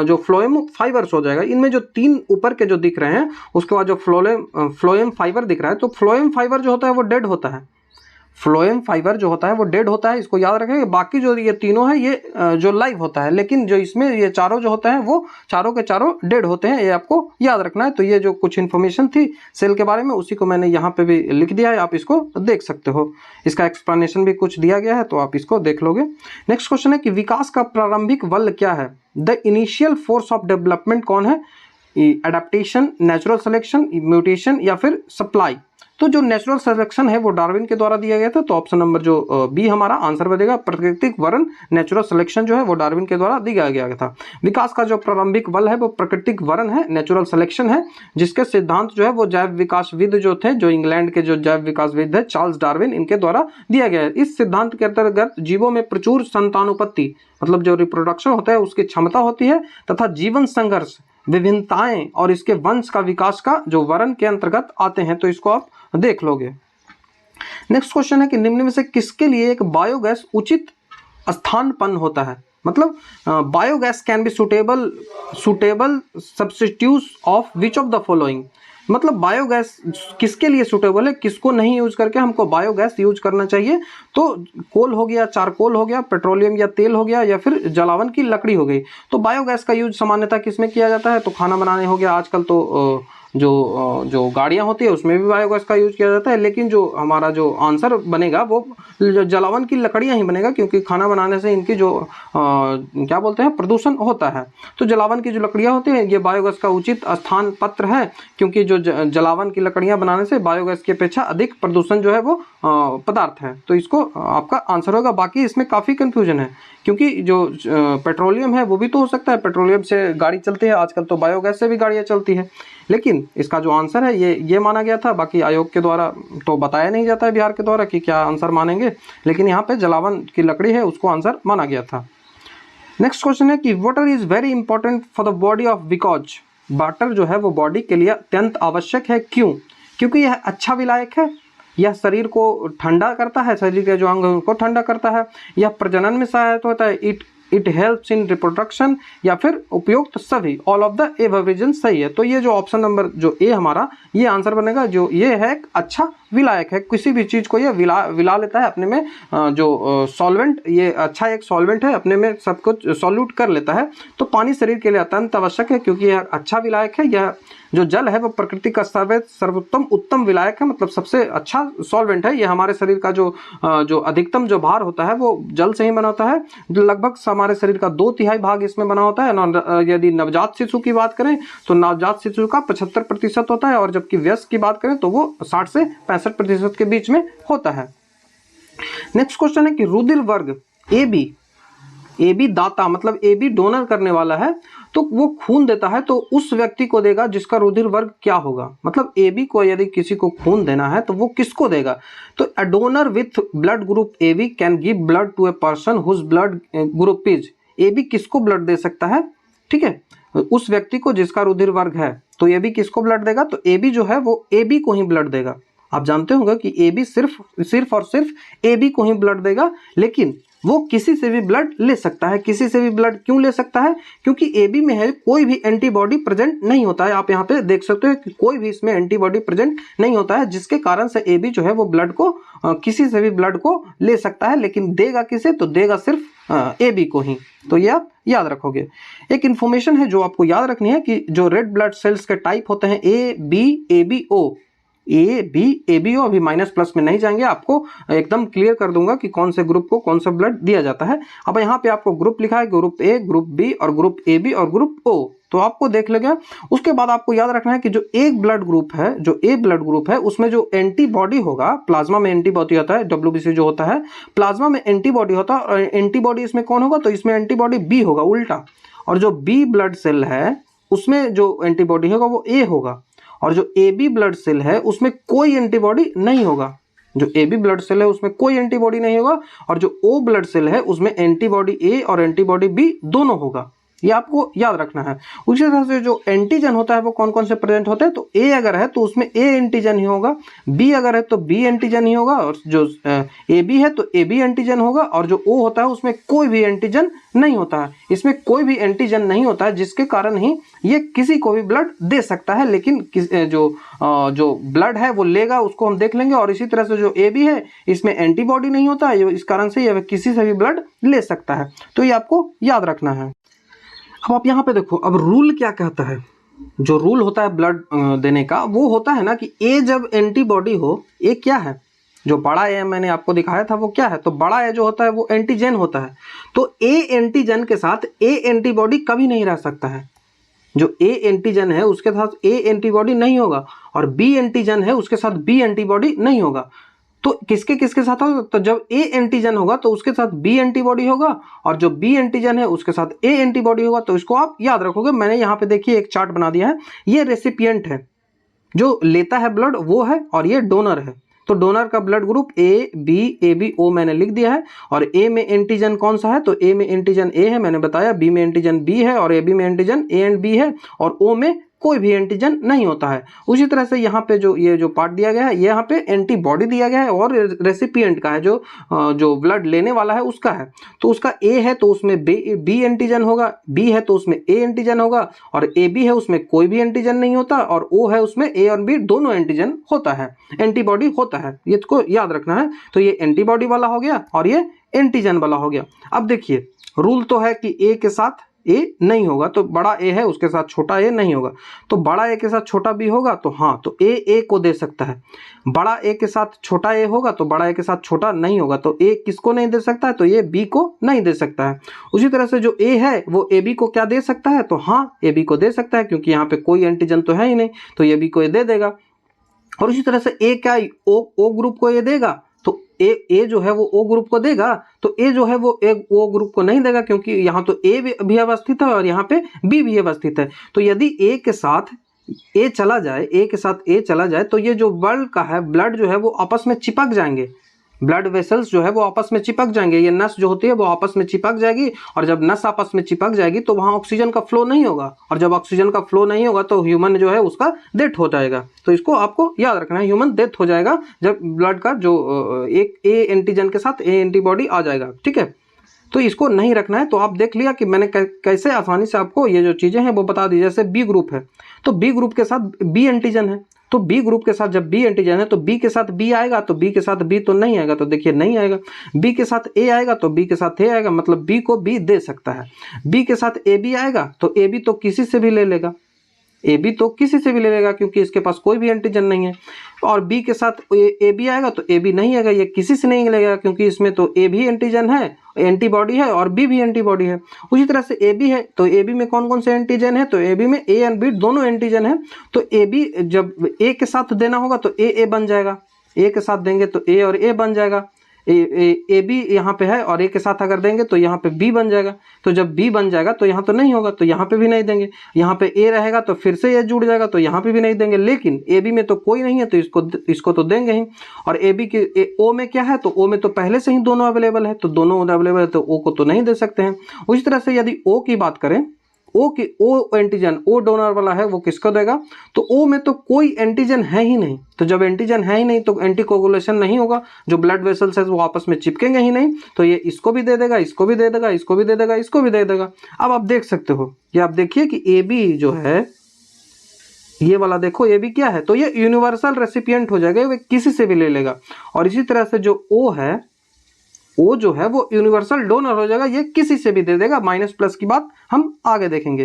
जो फ्लोएम फाइबर्स हो जाएगा। इनमें जो 3 ऊपर के जो दिख रहे हैं, उसके बाद जो फ्लोएम फाइबर दिख रहा है, तो फ्लोएम फाइबर जो होता है वो डेड होता है। फ्लोएम फाइबर जो होता है वो डेड होता है, इसको याद रखेंगे। बाकी जो ये तीनों है ये जो लाइव होता है, लेकिन जो इसमें ये चारों जो होते हैं वो चारों के चारों डेड होते हैं, ये आपको याद रखना है। तो ये जो कुछ इन्फॉर्मेशन थी सेल के बारे में उसी को मैंने यहाँ पे भी लिख दिया है, आप इसको देख सकते हो। इसका एक्सप्लेनेशन भी कुछ दिया गया है तो आप इसको देख लोगे। नेक्स्ट क्वेश्चन है कि विकास का प्रारंभिक बल क्या है? The initial force of development कौन है? एडेप्टेशन, नेचुरल सिलेक्शन, म्यूटेशन या फिर सप्लाई। तो जो नेचुरल सिलेक्शन है वो डार्विन के द्वारा दिया गया था, तो ऑप्शन नंबर जो बी हमारा आंसर बनेगा। प्राकृतिक वरण, नेचुरल सिलेक्शन जो है वो डार्विन के द्वारा दिया गया था। विकास का जो प्रारंभिक बल है वो प्राकृतिक वरण है, नेचुरल सिलेक्शन है, जिसके सिद्धांत जो है वो जैव विकासविद जो थे, जो इंग्लैंड के जो जैव विकासविद है चार्ल्स डार्विन, इनके द्वारा दिया गया है। इस सिद्धांत के अंतर्गत जीवों में प्रचुर संतानोत्पत्ति मतलब जो रिप्रोडक्शन होता है उसकी क्षमता होती है, तथा जीवन संघर्ष, विभिन्नताएं और इसके वंश का विकास का जो वरण के अंतर्गत आते हैं। तो इसको आप देख लोगे। नेक्स्ट क्वेश्चन है कि निम्न में से किसके लिए एक बायोगैस उचित स्थानपन्न होता है? मतलब biogas can be suitable substitute of which of the following. मतलब बायोगैस किसके लिए सुटेबल है, किसको नहीं यूज करके हमको बायोगैस यूज करना चाहिए? तो कोल हो गया, चारकोल हो गया, पेट्रोलियम या तेल हो गया, या फिर जलावन की लकड़ी हो गई। तो बायोगैस का यूज सामान्यतः किसमें किया जाता है? तो खाना बनाने हो गया, आजकल तो जो गाड़ियां होती है उसमें भी बायोगैस का यूज किया जाता है, लेकिन जो हमारा जो आंसर बनेगा वो जलावन की लकड़ियां ही बनेगा, क्योंकि खाना बनाने से इनकी जो क्या बोलते हैं प्रदूषण होता है। तो जलावन की जो लकड़ियां होती हैं ये बायोगैस का उचित स्थान पत्र है, क्योंकि जो जलावन की लकड़ियां बनाने से बायोगैस की अपेक्षा अधिक प्रदूषण जो है वो पदार्थ है। तो इसको आपका आंसर होगा। बाकी इसमें काफ़ी कन्फ्यूजन है, क्योंकि जो पेट्रोलियम है वो भी तो हो सकता है, पेट्रोलियम से गाड़ी चलती है, आजकल तो बायोगैस से भी गाड़ियाँ चलती है, लेकिन इसका जो आंसर है ये माना गया था। बाकी आयोग के द्वारा तो बताया नहीं जाता है बिहार के द्वारा कि क्या आंसर मानेंगे, लेकिन यहाँ पे जलावन की लकड़ी है उसको आंसर माना गया था। नेक्स्ट क्वेश्चन है कि water is very important for the body of because. Water जो है वो बॉडी के लिए अत्यंत आवश्यक है, क्यों? क्योंकि यह अच्छा विलायक है, यह शरीर को ठंडा करता है, शरीर के जो अंग है उनको ठंडा करता है, यह प्रजनन में सहायता होता है, इट हेल्प्स इन रिप्रोडक्शन, या फिर उपयुक्त सभी, all of the above reason सही है। तो ये जो ऑप्शन नंबर जो ए हमारा ये आंसर बनेगा। जो ये है एक अच्छा विलायक है, किसी भी चीज़ को ये विला लेता है अपने में, जो सॉल्वेंट, ये अच्छा एक सॉल्वेंट है, अपने में सब कुछ सॉल्यूट कर लेता है। तो पानी शरीर के लिए अत्यंत आवश्यक है, क्योंकि यह अच्छा विलायक है। यह जो जल है वो प्रकृति का सर्वोत्तम विलायक है, मतलब सबसे अच्छा सॉल्वेंट है। ये हमारे शरीर का जो अधिकतम जो भार होता है वो जल से ही बना होता है। लगभग हमारे शरीर का 2/3 भाग इसमें बना होता है। यदि नवजात शिशु की बात करें तो नवजात शिशु का 75% होता है, और जबकि वयस्क की बात करें तो वो 60 से 65% के बीच में होता है। नेक्स्ट क्वेश्चन है कि रुधिर वर्ग ए बी दाता, मतलब ए बी डोनर करने वाला है, तो वो खून देता है, तो उस व्यक्ति को देगा जिसका रुधिर वर्ग क्या होगा? मतलब ए बी को यदि किसी को खून देना है तो वो किसको देगा? तो a donor with blood group A B can give blood to a person whose blood group is. A B किसको ब्लड दे सकता है? ठीक है, उस व्यक्ति को जिसका रुधिर वर्ग है। तो ए बी किसको ब्लड देगा? तो ए बी जो है वो ए बी को ही ब्लड देगा। आप जानते होंगे कि ए बी सिर्फ और सिर्फ ए बी को ही ब्लड देगा, लेकिन वो किसी से भी ब्लड ले सकता है। किसी से भी ब्लड क्यों ले सकता है? क्योंकि ए बी में है कोई भी एंटीबॉडी प्रेजेंट नहीं होता है। आप यहाँ पे देख सकते हो कि कोई भी इसमें एंटीबॉडी प्रेजेंट नहीं होता है, जिसके कारण से ए बी जो है वो ब्लड को किसी से भी ब्लड को ले सकता है, लेकिन देगा किसे? तो देगा सिर्फ ए बी को ही। तो ये आप याद रखोगे। एक इन्फॉर्मेशन है जो आपको याद रखनी है कि जो रेड ब्लड सेल्स के टाइप होते हैं ए बी ओ, ए बी ओ, अभी माइनस प्लस में नहीं जाएंगे, आपको एकदम क्लियर कर दूंगा कि कौन से ग्रुप को कौन सा ब्लड दिया जाता है। अब यहाँ पे आपको ग्रुप लिखा है, ग्रुप ए, ग्रुप बी और ग्रुप ए बी और ग्रुप ओ, तो आपको देख लेगा। उसके बाद आपको याद रखना है कि जो एक ब्लड ग्रुप है, जो ए ब्लड ग्रुप है, उसमें जो एंटीबॉडी होगा, प्लाज्मा में एंटीबॉडी होता है, WBC जो होता है, प्लाज्मा में एंटीबॉडी होता है, और एंटीबॉडी इसमें कौन होगा? तो इसमें एंटीबॉडी बी होगा उल्टा, और जो बी ब्लड सेल है उसमें जो एंटीबॉडी होगा वो ए होगा, और जो ए बी ब्लड सेल है उसमें कोई एंटीबॉडी नहीं होगा। जो ए बी ब्लड सेल है उसमें कोई एंटीबॉडी नहीं होगा, और जो ओ ब्लड सेल है उसमें एंटीबॉडी ए और एंटीबॉडी बी दोनों होगा। ये आपको याद रखना है। उसी तरह से जो एंटीजन होता है वो कौन कौन से प्रेजेंट होते हैं, तो ए अगर है तो उसमें ए एंटीजन ही होगा, बी अगर है तो बी एंटीजन ही होगा, और जो ए बी है तो ए बी एंटीजन होगा, और जो ओ होता है उसमें कोई भी एंटीजन नहीं होता है। इसमें कोई भी एंटीजन नहीं होता है, जिसके कारण ही ये किसी को भी ब्लड दे सकता है, लेकिन जो ब्लड है वो लेगा उसको हम देख लेंगे। और इसी तरह से जो ए बी है इसमें एंटीबॉडी नहीं होता है, इस कारण से ये किसी से भी ब्लड ले सकता है। तो ये आपको याद रखना है। अब आप यहाँ पे देखो, अब रूल क्या कहता है। जो रूल होता है ब्लड देने का वो होता है ना कि ए जब एंटीबॉडी हो, ए क्या है, जो बड़ा ए मैंने आपको दिखाया था वो क्या है, तो बड़ा ए जो होता है वो एंटीजन होता है। तो ए एंटीजन के साथ ए एंटीबॉडी कभी नहीं रह सकता है। जो ए एंटीजन है उसके साथ ए एंटीबॉडी नहीं होगा, और बी एंटीजन है उसके साथ बी एंटीबॉडी नहीं होगा। तो किसके किसके साथ होगा, तो जब ए एंटीजन होगा तो उसके साथ बी एंटीबॉडी होगा, और जो बी एंटीजन है उसके साथ ए एंटीबॉडी होगा। तो इसको आप याद रखोगे। मैंने यहाँ पे देखिए एक चार्ट बना दिया है। ये रेसिपिएंट है, जो लेता है ब्लड वो है, और ये डोनर है। तो डोनर का blood group A B O मैंने लिख दिया है। और ए में एंटीजन कौन सा है, तो ए में एंटीजन ए है, मैंने बताया। बी में एंटीजन बी है, और ए बी में एंटीजन ए एंड बी है, और ओ में कोई भी एंटीजन नहीं होता है। उसी तरह से यहाँ पे जो पार्ट दिया गया है, यहाँ पे एंटीबॉडी दिया गया है, और रेसिपिएंट का है, जो ब्लड लेने वाला है उसका है। तो उसका ए है तो उसमें बी एंटीजन होगा, बी है तो उसमें ए एंटीजन होगा, और ए बी है उसमें कोई भी एंटीजन नहीं होता, और ओ है उसमें ए और बी दोनों एंटीजन होता है, एंटीबॉडी होता है। ये तो याद रखना है। तो ये एंटीबॉडी वाला हो गया और ये एंटीजन वाला हो गया। अब देखिए, रूल तो है कि ए के साथ ए नहीं होगा, तो बड़ा ए है उसके साथ छोटा ए नहीं होगा। तो बड़ा ए के साथ छोटा बी होगा, तो हाँ, तो ए को दे सकता है। बड़ा ए के साथ छोटा ए होगा तो बड़ा ए के साथ छोटा नहीं होगा, तो ए किसको नहीं दे सकता है, तो ये बी को नहीं दे सकता है। उसी तरह से जो ए है वो ए बी को क्या दे सकता है, तो हाँ, ए बी को दे सकता है, क्योंकि यहाँ पे कोई एंटीजन तो है ही नहीं, तो ये बी को ये दे देगा। और उसी तरह से ए क्या ओ ग्रुप को ये देगा, तो ए जो है वो ओ ग्रुप को देगा, तो ए जो है वो ओ ग्रुप को नहीं देगा, क्योंकि यहाँ तो ए भी अवस्थित है और यहाँ पे बी भी अवस्थित है। तो यदि ए के साथ ए चला जाए तो ये जो ब्लड जो है वो आपस में चिपक जाएंगे। ब्लड वेसल्स जो है वो आपस में चिपक जाएंगे। ये नस जो होती है वो आपस में चिपक जाएगी, और जब नस आपस में चिपक जाएगी तो वहाँ ऑक्सीजन का फ्लो नहीं होगा, और जब ऑक्सीजन का फ्लो नहीं होगा तो ह्यूमन जो है उसका डेथ हो जाएगा। तो इसको आपको याद रखना है, ह्यूमन डेथ हो जाएगा जब ब्लड का जो एक ए एंटीजन के साथ ए एंटीबॉडी आ जाएगा। ठीक है, तो इसको नहीं रखना है। तो आप देख लिया कि मैंने कैसे आसानी से आपको ये जो चीज़ें हैं वो बता दी। जैसे बी ग्रुप है तो बी ग्रुप के साथ बी एंटीजन है, तो बी ग्रुप के साथ जब बी एंटीजन है तो बी के साथ बी आएगा, तो बी के साथ बी तो नहीं आएगा, तो देखिए नहीं आएगा। बी के साथ ए आएगा तो बी के साथ ए आएगा, मतलब बी को बी दे सकता है। बी के साथ ए बी आएगा तो ए बी तो किसी से भी ले लेगा, ए बी तो किसी से भी ले लेगा, क्योंकि इसके पास कोई भी एंटीजन नहीं है। और बी के साथ ए बी आएगा तो ए बी नहीं आएगा, ये किसी से नहीं लेगा, क्योंकि इसमें तो ए भी एंटीजन है, एंटीबॉडी है, और बी भी एंटीबॉडी है। उसी तरह से ए बी है तो ए बी में कौन कौन से एंटीजन है, तो ए बी में ए एंड बी दोनों एंटीजन है। तो ए बी जब ए के साथ देना होगा तो ए बन जाएगा, ए के साथ देंगे तो ए और ए बन जाएगा। ए बी यहाँ पे है और ए के साथ अगर देंगे तो यहाँ पे बी बन जाएगा। तो जब बी बन जाएगा तो यहाँ तो नहीं होगा, तो यहाँ पे भी नहीं देंगे। यहाँ पे ए रहेगा तो फिर से ए जुड़ जाएगा, तो यहाँ पे भी नहीं देंगे। लेकिन ए बी में तो कोई नहीं है तो इसको तो देंगे ही। और ए बी के ओ में क्या है, तो ओ में तो पहले से ही दोनों अवेलेबल है, तो दोनों अवेलेबल है तो ओ को तो नहीं दे सकते हैं। उसी तरह से यदि ओ की बात करें, ओ एंटीजन ओ डोनर वाला है वो किसको देगा, तो ओ में तो कोई एंटीजन है ही नहीं। तो जब एंटीजन है ही नहीं तो एंटीकोगुलेशन नहीं होगा, जो ब्लड वेसल्स है वो आपस में चिपकेंगे ही नहीं, तो ये इसको भी दे देगा, इसको भी दे देगा, इसको भी दे देगा, इसको भी दे देगा। अब आप देख सकते हो, ये आप देखिए कि ए बी जो है ये वाला देखो, ए बी क्या है, तो ये यूनिवर्सल रेसिपिएंट हो जाएगा, वो किसी से भी ले लेगा। और इसी तरह से जो ओ है, ओ जो है वो यूनिवर्सल डोनर हो जाएगा, ये किसी से भी दे देगा। माइनस प्लस की बात हम आगे देखेंगे।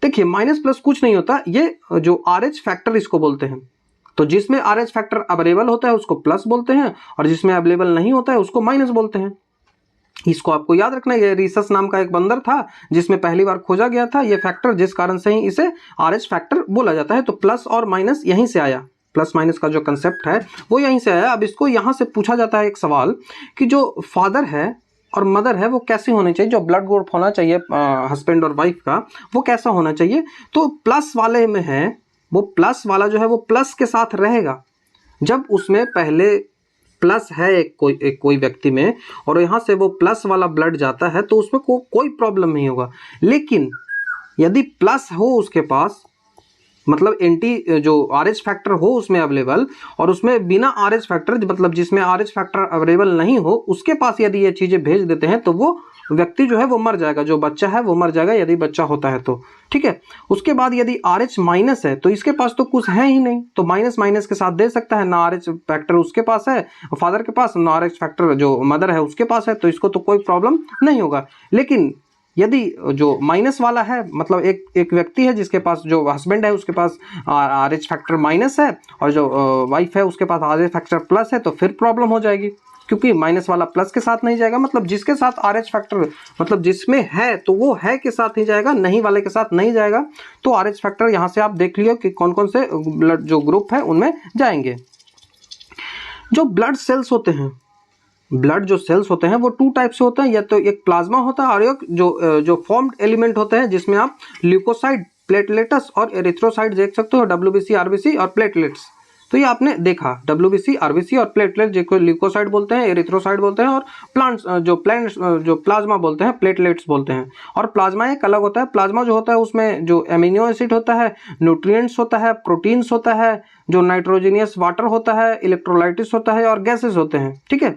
देखिए माइनस प्लस कुछ नहीं होता, ये जो RH फैक्टर इसको बोलते हैं। तो जिसमें RH फैक्टर अवेलेबल होता है उसको प्लस बोलते हैं, और जिसमें अवेलेबल नहीं होता है उसको माइनस बोलते हैं। इसको आपको याद रखना है। ये रीसस नाम का एक बंदर था जिसमें पहली बार खोजा गया था ये फैक्टर, जिस कारण से ही इसे RH फैक्टर बोला जाता है। तो प्लस और माइनस यहीं से आया, प्लस माइनस का जो कंसेप्ट है वो यहीं से आया। अब इसको यहाँ से पूछा जाता है एक सवाल कि जो फादर है और मदर है वो कैसे होने चाहिए, जो ब्लड ग्रुप होना चाहिए हस्बैंड और वाइफ का वो कैसा होना चाहिए। तो प्लस वाले में है, वो प्लस वाला जो है वो प्लस के साथ रहेगा। जब उसमें पहले प्लस है कोई व्यक्ति में और यहाँ से वो प्लस वाला ब्लड जाता है तो उसमें कोई प्रॉब्लम नहीं होगा। लेकिन यदि प्लस हो उसके पास, मतलब एंटी जो RH फैक्टर हो उसमें अवेलेबल, और उसमें बिना RH फैक्टर, मतलब जिसमें RH फैक्टर अवेलेबल नहीं हो, उसके पास यदि ये चीज़ें भेज देते हैं तो वो व्यक्ति जो है वो मर जाएगा, जो बच्चा है वो मर जाएगा यदि बच्चा होता है तो, ठीक है। उसके बाद यदि RH माइनस है तो इसके पास तो कुछ है ही नहीं, तो माइनस माइनस के साथ दे सकता है, ना RH फैक्टर उसके पास है फादर के पास, ना RH फैक्टर जो मदर है उसके पास है, तो इसको तो कोई प्रॉब्लम नहीं होगा। लेकिन यदि जो माइनस वाला है, मतलब एक व्यक्ति है जिसके पास, जो हस्बैंड है उसके पास RH फैक्टर माइनस है और जो वाइफ है उसके पास RH फैक्टर प्लस है, तो फिर प्रॉब्लम हो जाएगी, क्योंकि माइनस वाला प्लस के साथ नहीं जाएगा, मतलब जिसके साथ RH फैक्टर, मतलब जिसमें है तो वो है के साथ ही जाएगा, नहीं वाले के साथ नहीं जाएगा। तो RH फैक्टर यहाँ से आप देख लियो कि कौन कौन से ब्लड जो ग्रुप है उनमें जाएंगे। जो ब्लड सेल्स होते हैं, ब्लड जो सेल्स होते हैं वो टू टाइप से होते हैं, या तो एक प्लाज्मा होता है और एक जो फॉर्म्ड एलिमेंट होते हैं, जिसमें आप ल्यूकोसाइट, प्लेटलेट्स और एरिथ्रोसाइट देख सकते हो, WBC, RBC और प्लेटलेट्स। तो ये आपने देखा, WBC, RBC और प्लेटलेट, जिसको ल्यूकोसाइट बोलते हैं, एरिथ्रोसाइट बोलते हैं, और प्लांट्स जो प्लाज्मा बोलते हैं, प्लेटलेट्स बोलते हैं। और प्लाज्मा एक अलग होता है, प्लाज्मा जो होता है उसमें जो एमिनो एसिड होता है, न्यूट्रिएंट्स होता है, प्रोटीन्स होता है, जो नाइट्रोजनियस वाटर होता है, इलेक्ट्रोलाइटिस होता है और गैसेस होते हैं, ठीक है।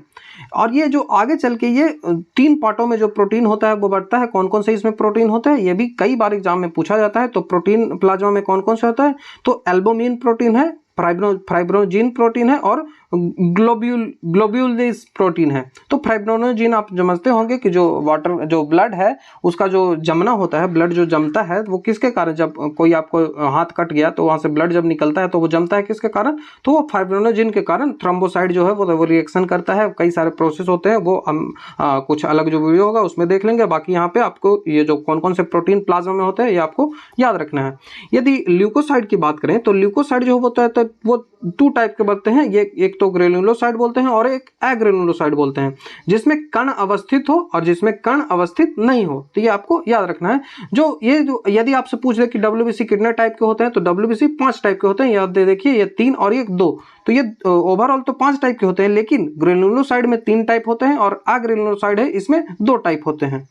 और ये जो आगे चल के ये 3 पार्टों में जो प्रोटीन होता है वो बढ़ता है। कौन कौन से इसमें प्रोटीन होते हैं ये भी कई बार एग्जाम में पूछा जाता है। तो प्रोटीन प्लाज्मा में कौन कौन से होता है, तो एल्बुमिन प्रोटीन है, फाइब्रोजीन प्रोटीन है और ग्लोब्यूलिस प्रोटीन है। तो फाइब्रोनोजिन आप समझते होंगे कि जो वाटर, जो ब्लड है उसका जो जमना होता है, ब्लड जो जमता है वो किसके कारण, जब कोई आपको हाथ कट गया तो वहां से ब्लड जब निकलता है तो वो जमता है किसके कारण, तो वो फाइब्रोनोजिन के कारण। थ्रोम्बोसाइट जो है वो रिएक्शन करता है, कई सारे प्रोसेस होते हैं, वो हम कुछ अलग जो वीडियो होगा उसमें देख लेंगे। बाकी यहाँ पे आपको ये जो कौन कौन से प्रोटीन प्लाज्मा में होते हैं ये आपको याद रखना है। यदि ल्यूकोसाइट की बात करें तो ल्यूकोसाइट जो होता है तो वो 2 टाइप के बनते हैं, ये एक तो ग्रेनुलोसाइट बोलते हैं और एक एग्रेनुलोसाइट बोलते हैं, जिसमें कण अवस्थित हो और जिसमें कण अवस्थित नहीं हो। तो ये आपको याद रखना है। जो यदि आपसे पूछ ले कि WBC कितने टाइप के होते हैं, तो WBC 5 टाइप के होते हैं, याद दे देखिए, ये 3 और ये 2, तो ये ओवरऑल तो 5 टाइप के होते हैं, लेकिन ग्रेनुलोसाइट में 3 टाइप होते हैं और एग्रेनुलोसाइट है इसमें 2 टाइप होते हैं।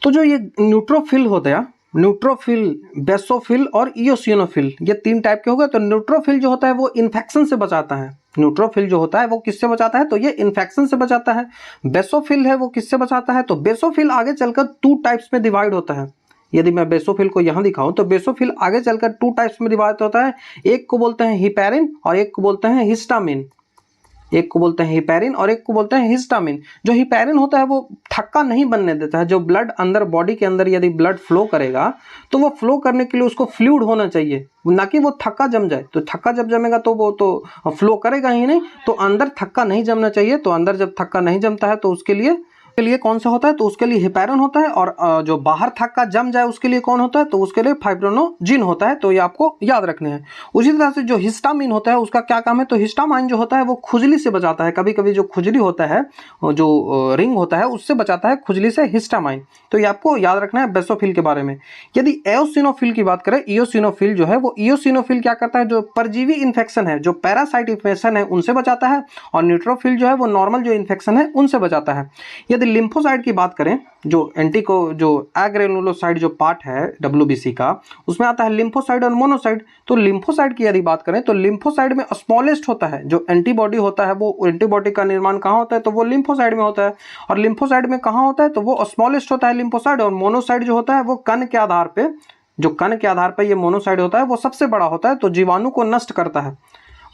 तो जो ये न्यूट्रोफिल होता है, न्यूट्रोफिल, बेसोफिल और इयोसिनोफिल, ये 3 टाइप के हो गए। तो न्यूट्रोफिल जो होता है वो इन्फेक्शन से बचाता है। न्यूट्रोफिल जो होता है वो किससे बचाता है, तो ये इन्फेक्शन से बचाता है। बेसोफिल है वो किससे बचाता है, तो बेसोफिल आगे चलकर 2 टाइप्स में डिवाइड होता है। यदि मैं बेसोफिल को यहाँ दिखाऊं तो बेसोफिल आगे चलकर 2 टाइप्स में डिवाइड होता है। एक को बोलते हैं हिपेरिन और एक को बोलते हैं हिस्टामिन। एक को बोलते हैं हिपेरिन और एक को बोलते हैं हिस्टामिन। जो हिपेरिन होता है वो थक्का नहीं बनने देता है। जो ब्लड अंदर, बॉडी के अंदर यदि ब्लड फ्लो करेगा तो वो फ्लो करने के लिए उसको फ्लूइड होना चाहिए, ना कि वो थक्का जम जाए। तो थक्का जब जमेगा तो वो तो फ्लो करेगा ही नहीं, तो अंदर थक्का नहीं जमना चाहिए। तो अंदर जब थक्का नहीं जमता है तो उसके लिए कौन सा होता है, तो उसके लिए हिपेरिन होता है। और जो बाहर थक्का जम जाए उसके लिए कौन होता है, तो उसके लिए फाइब्रोनोजिन होता है। तो ये आपको याद रखने हैं। उसी तरह से जो हिस्टामिन होता है उसका क्या काम है, तो हिस्टामाइन जो होता है वो खुजली से बचाता है। कभी कभी जो खुजली होता है, जो रिंग होता है उससे बचाता है, खुजली से, हिस्टामाइन। तो ये आपको याद रखना है बेसोफिल के बारे में। यदि एओसिनोफिल की बात करें, इयोसिनोफिल जो है वो, इयोसिनोफिल क्या करता है, जो परजीवी इन्फेक्शन है, जो पैरासाइट इन्फेक्शन है उनसे बचाता है। और न्यूट्रोफिल जो है वो नॉर्मल जो इन्फेक्शन है उनसे बचाता है। यदि लिम्फोसाइट की बात करें, जो जो एग्रेनुलोसाइट जो पार्ट है WBC का, उसमें आता है लिम्फोसाइट और मोनोसाइट। तो लिम्फोसाइट की यदि बात करें तो लिम्फोसाइट में स्मॉलेस्ट होता है, जो एंटीबॉडी होता है वो एंटीबॉडी का निर्माण कहाँ होता है, तो वो लिम्फोसाइट में होता है। और लिम्फोसाइट में कहाँ होता है, तो वो स्मॉलेस्ट होता है लिम्फोसाइट। और मोनोसाइट जो होता है वो कण के आधार पे, जो कण के आधार पर ये मोनोसाइट होता है वो सबसे बड़ा होता है। तो जीवाणु को नष्ट करता है।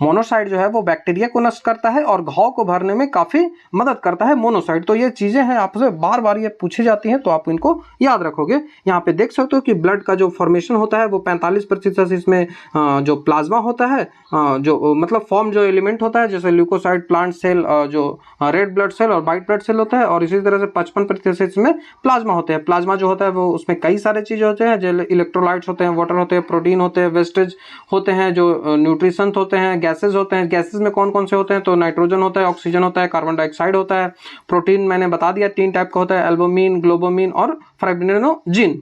मोनोसाइट जो है वो बैक्टीरिया को नष्ट करता है और घाव को भरने में काफ़ी मदद करता है मोनोसाइट। तो ये चीज़ें हैं, आपसे बार बार ये पूछी जाती हैं, तो आप इनको याद रखोगे। यहाँ पे देख सकते हो कि ब्लड का जो फॉर्मेशन होता है वो 45% इसमें जो प्लाज्मा होता है, जो मतलब फॉर्म जो एलिमेंट होता है, जैसे ल्यूकोसाइट, प्लांट सेल, जो रेड ब्लड सेल और वाइट ब्लड सेल होता है। और इसी तरह से 55% इसमें प्लाज्मा होते हैं। प्लाज्मा जो होता है वो, उसमें कई सारे चीज़ें होते हैं, जो इलेक्ट्रोलाइट्स होते हैं, वाटर होते हैं, प्रोटीन होते हैं, वेस्टेज होते हैं, जो न्यूट्रिशन होते हैं, गैसेस होते हैं। गैसेस में कौन कौन से होते हैं, तो नाइट्रोजन होता है, ऑक्सीजन होता है, कार्बन डाइऑक्साइड होता है। प्रोटीन मैंने बता दिया 3 टाइप का होता है, एल्बुमिन, ग्लोबुमिन और फाइब्रिनोजिन।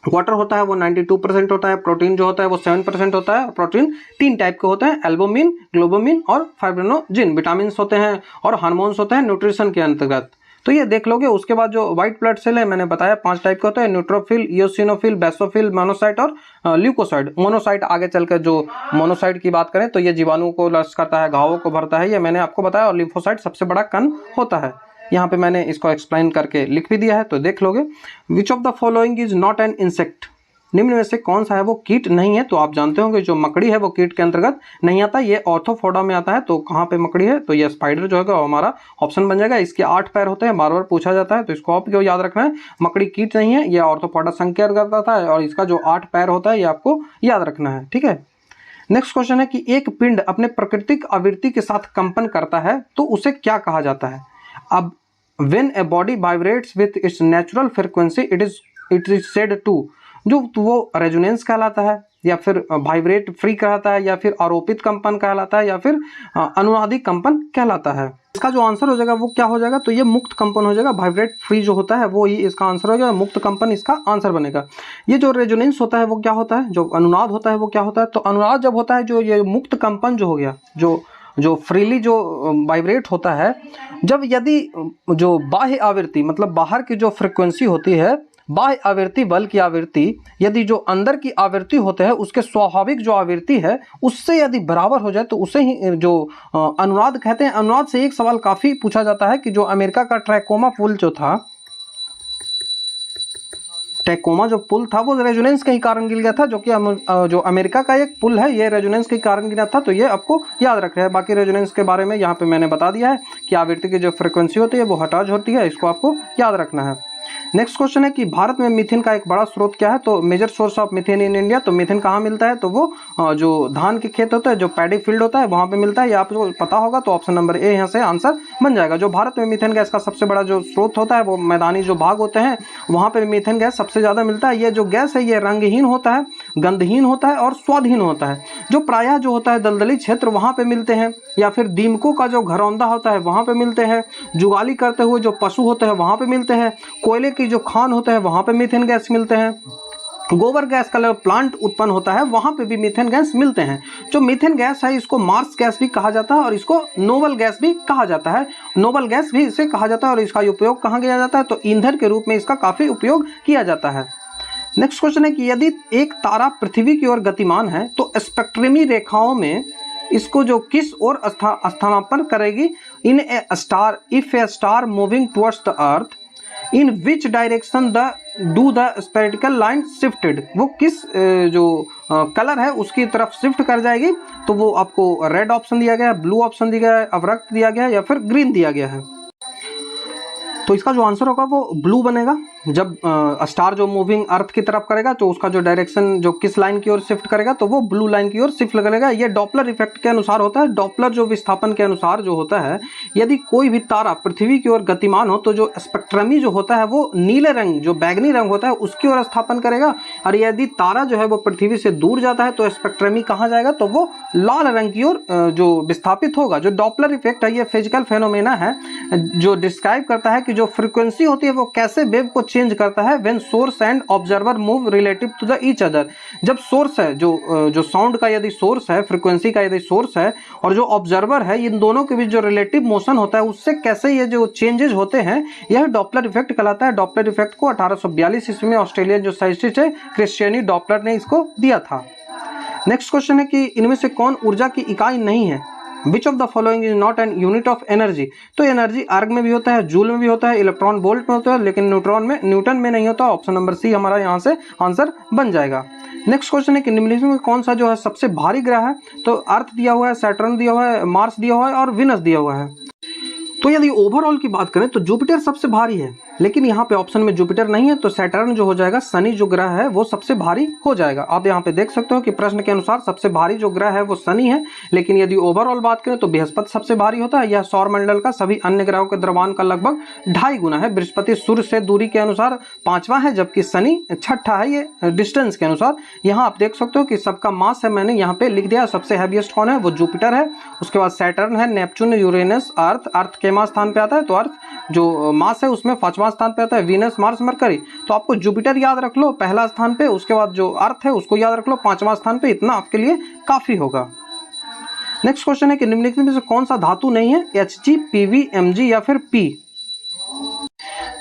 वाटर होता है वो 92% होता है। प्रोटीन जो होता है वो 7% होता है। प्रोटीन 3 टाइप के होते हैं, एल्बुमिन, ग्लोबुमिन और फाइब्रिनोजिन। विटामिन होते हैं और हार्मोन्स होते हैं न्यूट्रिशन के अंतर्गत। तो ये देख लोगे। उसके बाद जो व्हाइट ब्लड सेल है मैंने बताया 5 टाइप के होते हैं, न्यूट्रोफिल, इओसिनोफिल, बेसोफिल, मोनोसाइट और ल्यूकोसाइट। मोनोसाइट आगे चलकर जो मोनोसाइट की बात करें तो ये जीवाणु को नष्ट करता है, घावों को भरता है, ये मैंने आपको बताया। और लिम्फोसाइट सबसे बड़ा कण होता है। यहाँ पे मैंने इसको एक्सप्लेन करके लिख भी दिया है, तो देख लोगे। विच of the following is not an insect, निम्न में से कौन सा है वो कीट नहीं है। तो आप जानते होंगे जो मकड़ी है वो कीट के अंतर्गत नहीं आता, ये ऑर्थोपोडा में आता है। तो कहाँ पे मकड़ी है, तो ये स्पाइडर जो है वो हमारा ऑप्शन बन जाएगा। इसके 8 पैर होते हैं, बार बार पूछा जाता है, तो इसको आपको याद रखना है। मकड़ी कीट नहीं है, ये ऑर्थोपोडा संघ के अंतर्गत आता है, और इसका जो 8 पैर होता है ये आपको याद रखना है, ठीक है। नेक्स्ट क्वेश्चन है कि एक पिंड अपने प्राकृतिक आवृत्ति के साथ कंपन करता है तो उसे क्या कहा जाता है। अब when a body vibrates with its natural frequency it is said to, जो तो वो रेजोनेंस कहलाता है, या फिर वाइब्रेट फ्री कहलाता है, या फिर आरोपित कंपन कहलाता है, या फिर अनुनादिक कंपन कहलाता है। इसका जो आंसर हो जाएगा वो क्या हो जाएगा, तो ये मुक्त कंपन हो जाएगा। वाइब्रेट फ्री जो होता है वो ही इसका आंसर हो जाएगा, मुक्त कंपन इसका आंसर बनेगा। ये जो रेजोनेंस होता है वो क्या होता है, जो अनुनाद होता है वो क्या होता है, तो अनुनाद जब होता है, जो ये मुक्त कंपन जो हो गया, जो फ्रीली जो वाइब्रेट होता है, जब यदि जो बाह्य आवृत्ति मतलब बाहर की जो फ्रीक्वेंसी होती है, बाह्य आवृत्ति बल की आवृत्ति, यदि जो अंदर की आवृत्ति होते हैं उसके स्वाभाविक जो आवृत्ति है उससे यदि बराबर हो जाए तो उसे ही जो अनुनाद कहते हैं। अनुनाद से एक सवाल काफ़ी पूछा जाता है कि जो अमेरिका का ट्रैकोमा पुल जो था, टैकोमा जो पुल था वो रेजोनेंस के ही कारण गिर गया था, जो कि जो अमेरिका का एक पुल है ये रेजोनेंस के कारण गिरा था। तो ये आपको याद रखना है। बाकी रेजोनेंस के बारे में यहाँ पे मैंने बता दिया है कि आवृत्ति की जो फ्रीक्वेंसी होती है वो हर्ट्ज होती है, इसको आपको याद रखना है। नेक्स्ट क्वेश्चन है कि भारत में मीथेन का एक बड़ा स्रोत क्या है, तो major source of methane in India. तो मीथेन कहाँ मिलता है, तो वो जो धान के खेत होता है, जो पैडी फील्ड होता है वहाँ पे मिलता है। ये आपको पता होगा, तो ऑप्शन नंबर ए यहाँ से आंसर बन जाएगा। जो भारत में मीथेन गैस का सबसे बड़ा जो स्रोत होता है वो मैदानी जो भाग होते हैं वहाँ पे मीथेन गैस सबसे ज़्यादा मिलता है। ये जो गैस है ये रंगहीन होता है, गंधहीन होता है और स्वादहीन होता है। जो प्रायः जो होता है दलदली क्षेत्र वहाँ पे मिलते हैं, या फिर दीमकों का जो घरौंदा होता है वहाँ पे मिलते हैं, जुगाली करते हुए जो पशु होते हैं वहाँ पे मिलते हैं, कोयले की जो खान होता है वहाँ पे मीथेन गैस मिलते हैं, गोबर गैस का प्लांट उत्पन्न होता है वहाँ पे भी मीथेन गैस मिलते हैं। जो मीथेन गैस है इसको मार्स गैस भी कहा जाता है और इसको नोबल गैस भी कहा जाता है। नोबल गैस भी इसे कहा जाता है। और इसका उपयोग कहाँ किया जाता है, तो ईंधन के रूप में इसका काफ़ी उपयोग किया जाता है। नेक्स्ट क्वेश्चन है कि यदि एक तारा पृथ्वी की ओर गतिमान है तो स्पेक्ट्रमी रेखाओं में इसको जो किस ओर स्थानापन्न करेगी। In a star, if a star moving towards the earth in which direction the spherical line shifted, वो किस जो कलर है उसकी तरफ शिफ्ट कर जाएगी। तो वो आपको रेड ऑप्शन दिया गया है, ब्लू ऑप्शन दिया गया है, अवरक्त दिया गया है, या फिर ग्रीन दिया गया है। तो इसका जो आंसर होगा वो ब्लू बनेगा। जब स्टार जो मूविंग अर्थ की तरफ करेगा तो उसका जो डायरेक्शन जो किस लाइन की ओर शिफ्ट करेगा, तो वो ब्लू लाइन की ओर शिफ्ट करेगा। ये डॉपलर इफेक्ट के अनुसार होता है। डॉपलर जो विस्थापन के अनुसार जो होता है, यदि कोई भी तारा पृथ्वी की ओर गतिमान हो तो जो स्पेक्ट्रमी जो होता है वो नीले रंग, जो बैगनी रंग होता है उसकी ओर स्थापन करेगा। और यदि तारा जो है वो पृथ्वी से दूर जाता है तो स्पेक्ट्रमी कहाँ जाएगा, तो वो लाल रंग की ओर जो विस्थापित होगा। जो डॉपलर इफेक्ट है ये फिजिकल फेनोमेना है जो डिस्क्राइब करता है कि जो फ्रीक्वेंसी होती है वो कैसे वेव को चेंज करता है when source and observer move relative to the each other. जब सोर्स है जो साउंड का यदि सोर्स है, फ्रीक्वेंसी का यदि सोर्स है, और जो ऑब्जर्वर है, इन दोनों के बीच जो रिलेटिव मोशन होता है उससे कैसे ये जो चेंजेस होते हैं, यह डॉपलर इफेक्ट कहलाता है। डॉपलर इफेक्ट को 1842 ईस्वी में ऑस्ट्रेलियन जो साइंटिस्ट है क्रिश्चियनी डॉपलर ने इसको दिया था। नेक्स्ट क्वेश्चन है कि इनमें से कौन ऊर्जा की इकाई नहीं है। Which of the following is not an unit of energy. तो एनर्जी आर्ग में भी होता है, जूल में भी होता है, इलेक्ट्रॉन वोल्ट में होता है, लेकिन न्यूटन में नहीं होता। ऑप्शन नंबर सी हमारा यहाँ से आंसर बन जाएगा। नेक्स्ट क्वेश्चन है कि निम्नलिखित में कौन सा जो है सबसे भारी ग्रह है। तो अर्थ दिया हुआ है, सैटर्न दिया हुआ है, मार्स दिया हुआ है और विनस दिया हुआ है। तो यदि ओवरऑल की बात करें तो जुपिटर सबसे भारी है, लेकिन यहाँ पे ऑप्शन में जुपिटर नहीं है, तो सैटर्न जो हो जाएगा, शनि जो ग्रह है वो सबसे भारी हो जाएगा। आप यहाँ पे देख सकते हो कि प्रश्न के अनुसार सबसे भारी जो ग्रह है वो शनि है, लेकिन यदि ओवरऑल बात करें तो बृहस्पति सबसे भारी होता है। यह सौरमंडल का सभी अन्य ग्रहों के द्रव्यमान का लगभग 2.5 गुना है। बृहस्पति सूर्य से दूरी के अनुसार 5वां है, जबकि शनि 6ठा है ये डिस्टेंस के अनुसार। यहाँ आप देख सकते हो कि सबका मास है, मैंने यहाँ पे लिख दिया। सबसे हैवीएस्ट कौन है, वो जुपिटर है, उसके बाद सैटर्न है, नेपच्यून, यूरेनस, अर्थ के मास स्थान पे आता है, तो अर्थ जो मास है उसमें 5वां स्थान पे आता है, वीनस, मार्स, मरकरी। तो आपको जुपिटर याद रख लो पहला स्थान पे, उसके बाद जो अर्थ है उसको याद रख लो 5वां स्थान पे, इतना आपके लिए काफी होगा। नेक्स्ट क्वेश्चन है कि निम्नलिखित में से कौन सा धातु नहीं है, Hg, Pv, Mg या फिर P।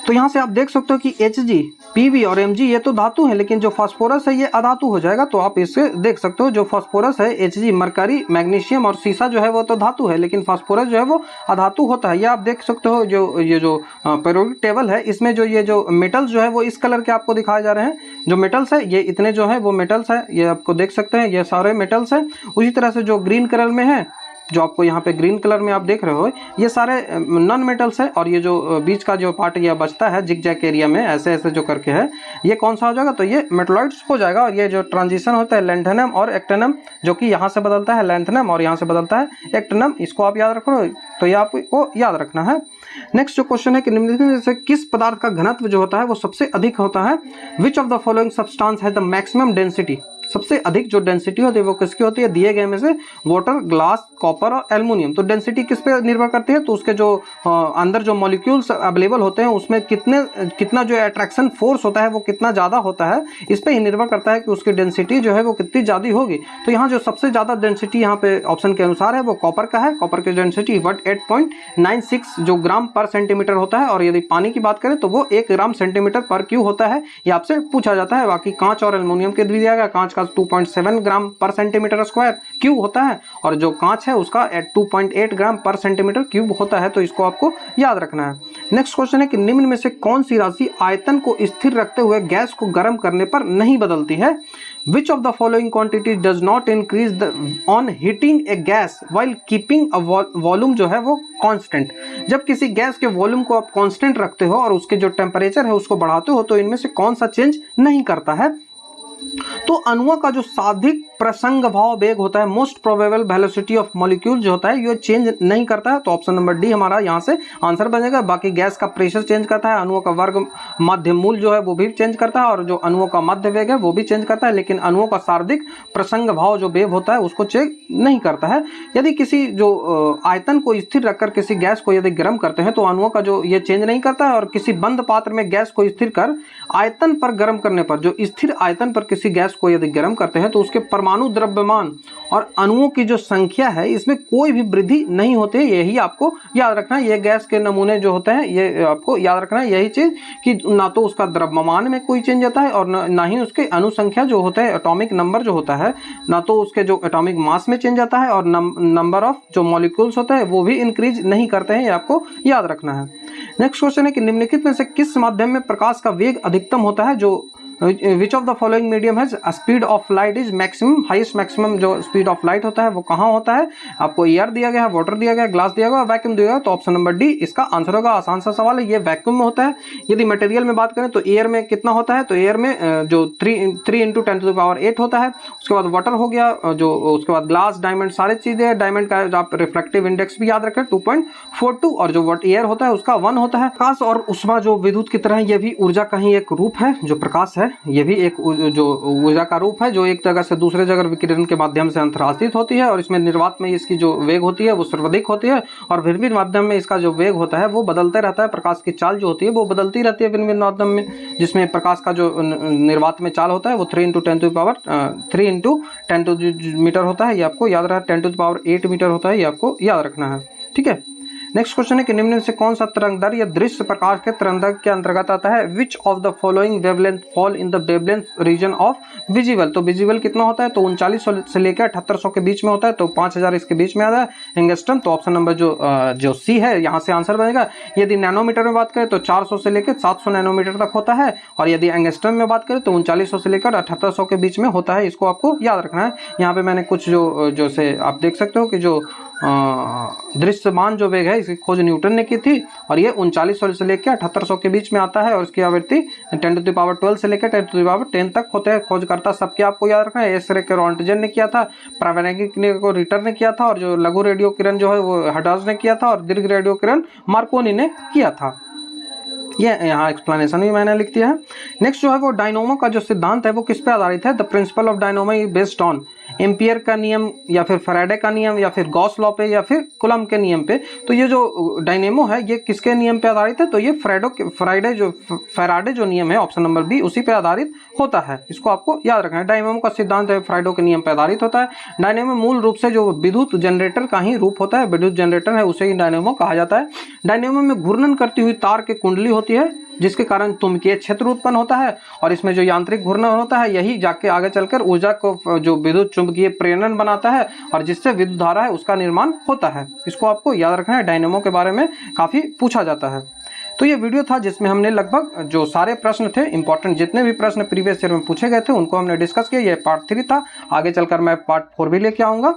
तो यहाँ से आप देख सकते हो कि Hg, Pb और Mg ये तो धातु है, लेकिन जो फास्फोरस है ये अधातु हो जाएगा। तो आप इससे देख सकते हो जो फास्फोरस है Hg, मरकरी, मैग्नीशियम और सीसा जो है वो तो धातु है, लेकिन फास्फोरस जो है वो अधातु होता है। ये आप देख सकते हो जो ये जो पीरियोडिक टेबल है इसमें जो ये जो मेटल्स जो है वो इस कलर के आपको दिखाए जा रहे हैं। जो मेटल्स है ये इतने जो है वो मेटल्स है, ये आपको देख सकते हैं ये सारे मेटल्स हैं। उसी तरह से जो ग्रीन कलर में है, जो आपको यहाँ पे ग्रीन कलर में आप देख रहे हो, ये सारे नॉन मेटल्स है। और ये जो बीच का जो पार्ट ये बचता है जिग जैग एरिया में ऐसे ऐसे जो करके है, ये कौन सा हो जाएगा, तो ये मेटलॉइड्स हो जाएगा। और ये जो ट्रांजिशन होता है लैंथेनम और एक्टिनम, जो कि यहाँ से बदलता है लैंथेनम और यहाँ से बदलता है एक्टिनम, इसको आप याद रखो। तो ये आपको याद रखना है। नेक्स्ट जो क्वेश्चन है कि निम्नलिखित में से किस पदार्थ का घनत्व जो होता है वो सबसे अधिक होता है। Which of the following substance है द मैक्सिमम डेंसिटी, सबसे अधिक जो डेंसिटी होती है वो किसकी होती है, दिए गए में से वाटर, ग्लास, कॉपर और एल्युमिनियम। तो डेंसिटी किस पे निर्भर करती है, तो उसके जो अंदर जो मॉलिक्यूल्स अवेलेबल होते हैं उसमें कितना जो अट्रैक्शन फोर्स होता है वो कितना ज़्यादा होता है, इस पे ही निर्भर करता है कि उसकी डेंसिटी जो है वो कितनी ज़्यादा होगी। तो यहाँ जो सबसे ज़्यादा डेंसिटी यहाँ पे ऑप्शन के अनुसार है वो कॉपर का है। कॉपर की डेंसिटी 8.96 जो ग्राम पर सेंटीमीटर होता है। और यदि पानी की बात करें तो वो 1 ग्राम सेंटीमीटर पर क्यूब होता है, ये आपसे पूछा जाता है। बाकी कांच और एल्युमिनियम के भी दिया गया, कांच 2.7 ग्राम पर सेंटीमीटर स्क्वायर क्यूब होता है और जो कांच है उसका 2.8 ग्राम पर सेंटीमीटर क्यूब होता है। तो इसको आपको याद रखना है। नेक्स्ट क्वेश्चन है कि निम्न में से कौन सी राशि आयतन को स्थिर रखते हुए गैस को गर्म करने पर नहीं बदलती है। Which of the following quantity does not increase the on heating a gas while keeping a volume जो है वो कांस्टेंट। जब किसी गैस के वॉल्यूम को आप कांस्टेंट रखते हो और उसके जो टेम्परेचर है उसको बढ़ाते हो तो इनमें से कौन सा चेंज नहीं करता है। तो अणुओं का जो साधिक प्रसंग भाव वेग होता है, most probable velocity of molecule जो होता है ये चेंज नहीं करता है। तो ऑप्शन नंबर डी हमारा यहाँ से आंसर बनेगा। बाकी गैस का प्रेशर चेंज करता है, अणुओं का वर्ग माध्य मूल जो है वो भी चेंज करता है और जो अणुओं का मध्य वेग है वो भी चेंज करता है, लेकिन अणुओं का सार्वधिक प्रसंग भाव जो वेग होता है उसको चेंज नहीं करता है। यदि किसी जो आयतन को स्थिर रखकर किसी गैस को यदि गर्म करते हैं तो अणुओं का जो ये चेंज नहीं करता है। और किसी बंद पात्र में गैस को स्थिर कर आयतन पर गर्म करने पर, जो स्थिर आयतन पर किसी गैस को यदि गर्म करते हैं तो उसके परमाणु द्रव्यमान और अणुओं की जो संख्या है इसमें कोई भी वृद्धि नहीं होती है। यही आपको याद रखना है। ये गैस के नमूने जो होते हैं ये आपको याद रखना है, यही चीज कि ना तो उसका द्रव्यमान में कोई चेंज आता है और ना ही उसके अणु संख्या जो होता है, एटॉमिक नंबर जो होता है, ना तो उसके जो एटॉमिक मास में चेंज आता है और नंबर ऑफ जो मॉलिक्यूल्स होता है वो भी इंक्रीज नहीं करते हैं। ये आपको याद रखना है। नेक्स्ट क्वेश्चन है कि निम्नलिखित में से किस माध्यम में प्रकाश का वेग अधिकतम होता है। जो which of the following medium है speed of light is maximum, highest maximum जो स्पीड ऑफ लाइट होता है वो कहाँ होता है। आपको एयर दिया गया है, वाटर दिया गया है, ग्लास दिया गया है, वैक्यूम दिया गया है। तो ऑप्शन नंबर डी इसका आंसर होगा। आसान सा सवाल है, ये वैक्यूम में होता है। यदि मटेरियल में बात करें तो एयर में कितना होता है, तो एयर में जो 3 × 10⁸ होता है। उसके बाद वाटर हो गया, जो उसके बाद ग्लास, डायमंड, सारी चीजें। डायमंड का आप रिफ्लेक्टिव इंडेक्स भी याद रखें 2.42 और जो एयर होता है उसका 1 होता है। प्रकाश और उष्मा जो विद्युत की तरह ये भी ऊर्जा का ही एक रूप है। जो प्रकाश है ये भी एक जो ऊर्जा का रूप है जो एक जगह से दूसरे जगह विकिरण के माध्यम से अंतरास्थित होती है। और इसमें निर्वात में इसकी जो वेग होती है वो सर्वाधिक होती है और भिन्न भिन्न माध्यम में इसका जो वेग होता है वो बदलते रहता है। प्रकाश की चाल जो होती है वो बदलती रहती है भिन्न भिन्न माध्यम में, जिसमें प्रकाश का जो निर्वात में चाल होता है वो 3 × 10⁸ मीटर होता है। ये आपको याद रहा। 10⁸ मीटर होता है, ये आपको याद रखना है। ठीक है। नेक्स्ट क्वेश्चन है कि निम्न में से कौन सा तरंगदैर्घ्य या दृश्य प्रकाश के तरंगदैर्घ्य के अंतर्गत आता है। Which of the following wavelength fall in the wavelength region of visible. तो विजिबल कितना होता है, तो 3900 से लेकर 7800 के बीच में होता है। तो 5000 इसके बीच में आता है एंगस्ट्रम। तो ऑप्शन नंबर जो सी है यहाँ से आंसर बनेगा। यदि नैनोमीटर में बात करें तो 400 से लेकर 700 नैनोमीटर तक होता है। और यदि एंगस्ट्रम में बात करें तो 3900 से लेकर 7800 के बीच में होता है। इसको आपको याद रखना है। यहाँ पे मैंने कुछ जो से आप देख सकते हो कि जो दृश्यमान जो वेग है इसकी खोज न्यूटन ने की थी और ये 3900 से लेकर 7800 के बीच में आता है। और इसकी आवृत्ति 10⁻12 से लेकर 10⁻10 तक होते हैं। खोजकर्ता सबके आपको याद रखना है। एस रे के रॉन्टजन ने किया था, प्रावैगिक ने को रिटर ने किया था और जो लघु रेडियो किरण जो है वो हडास ने किया था और दीर्घ रेडियो किरण मार्कोनी ने किया था। ये यहाँ एक्सप्लेनेशन भी मैंने लिख दिया है। नेक्स्ट जो है वो डायनोमो का जो सिद्धांत है वो किस पे आधारित है। The principle of dynamo is based on ampere का नियम या फिर फैराडे का नियम या फिर गॉस लॉ पे या फिर कुलम के नियम पे। तो ये जो डायनेमो है ये किसके नियम पे आधारित है, तो ये फैराडे जो नियम है ऑप्शन नंबर बी उसी पे आधारित होता है। इसको आपको याद रखना है। डायनेमो का सिद्धांत है फैराडे के नियम पे आधारित होता है। डायनेमो मूल रूप से जो विद्युत जनरेटर का ही रूप होता है, विद्युत जनरेटर है उसे ही डायनेमो कहा जाता है। डायनेमो में घूर्णन करती हुई तार की कुंडली होती है जिसके कारण चुंबकीय क्षेत्र उत्पन्न होता है और इसमें जो यांत्रिक घूर्णन होता है यही जाके आगे चलकर ऊर्जा को जो विद्युत चुंबकीय प्रेरण बनाता है और जिससे विद्युत धारा है उसका निर्माण होता है। इसको आपको याद रखना है, डायनेमो के बारे में काफ़ी पूछा जाता है। तो ये वीडियो था जिसमें हमने लगभग जो सारे प्रश्न थे, इंपॉर्टेंट जितने भी प्रश्न प्रीवियस ईयर में पूछे गए थे उनको हमने डिस्कस किया। ये पार्ट 3 था, आगे चलकर मैं पार्ट 4 भी लेके आऊँगा।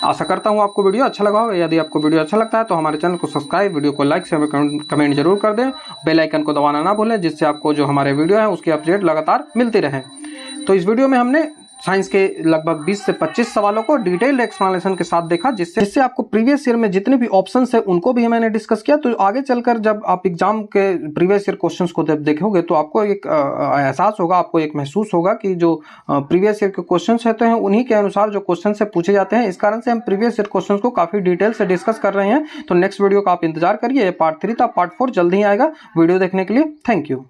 आशा करता हूँ आपको वीडियो अच्छा लगा होगा। यदि आपको वीडियो अच्छा लगता है तो हमारे चैनल को सब्सक्राइब, वीडियो को लाइक, शेयर, कमेंट जरूर कर दें। बेल आइकन को दबाना ना भूलें जिससे आपको जो हमारे वीडियो है उसकी अपडेट लगातार मिलती रहे। तो इस वीडियो में हमने साइंस के लगभग 20 से 25 सवालों को डिटेल्ड एक्सप्लेनेशन के साथ देखा, जिससे आपको प्रीवियस ईयर में जितने भी ऑप्शंस है उनको भी मैंने डिस्कस किया। तो आगे चलकर जब आप एग्जाम के प्रीवियस ईयर क्वेश्चंस को जब देखोगे तो आपको एक एहसास होगा, आपको एक महसूस होगा कि जो प्रीवियस ईयर के क्वेश्चंस रहते हैं उन्हीं के अनुसार जो क्वेश्चन से पूछे जाते हैं। इस कारण से हम प्रीवियस ईयर क्वेश्चन को काफी डिटेल से डिस्कस कर रहे हैं। तो नेक्स्ट वीडियो का आप इंतजार करिए, पार्ट 3 था, पार्ट 4 जल्द ही आएगा। वीडियो देखने के लिए थैंक यू।